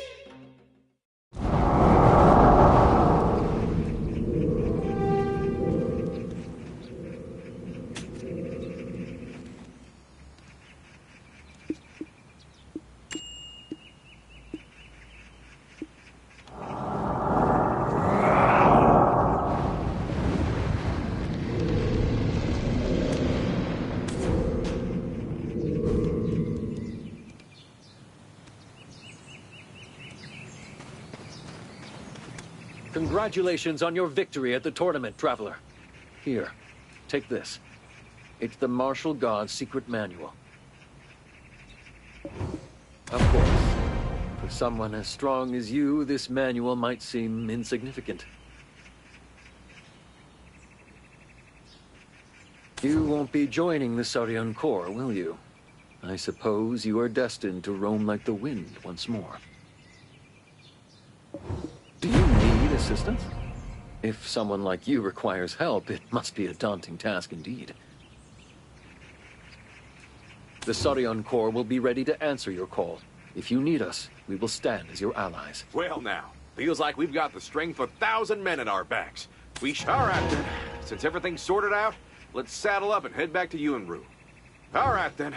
Congratulations on your victory at the tournament, Traveler. Here, take this. It's the Martial God's secret manual. Of course, for someone as strong as you, this manual might seem insignificant. You won't be joining the Sarion Corps, will you? I suppose you are destined to roam like the wind once more. Do you need assistance? If someone like you requires help, it must be a daunting task indeed. The Sarion Corps will be ready to answer your call. If you need us, we will stand as your allies. Well now, feels like we've got the strength of 1,000 men at our backs. All right then, since everything's sorted out, let's saddle up and head back to Yuanru. All right then.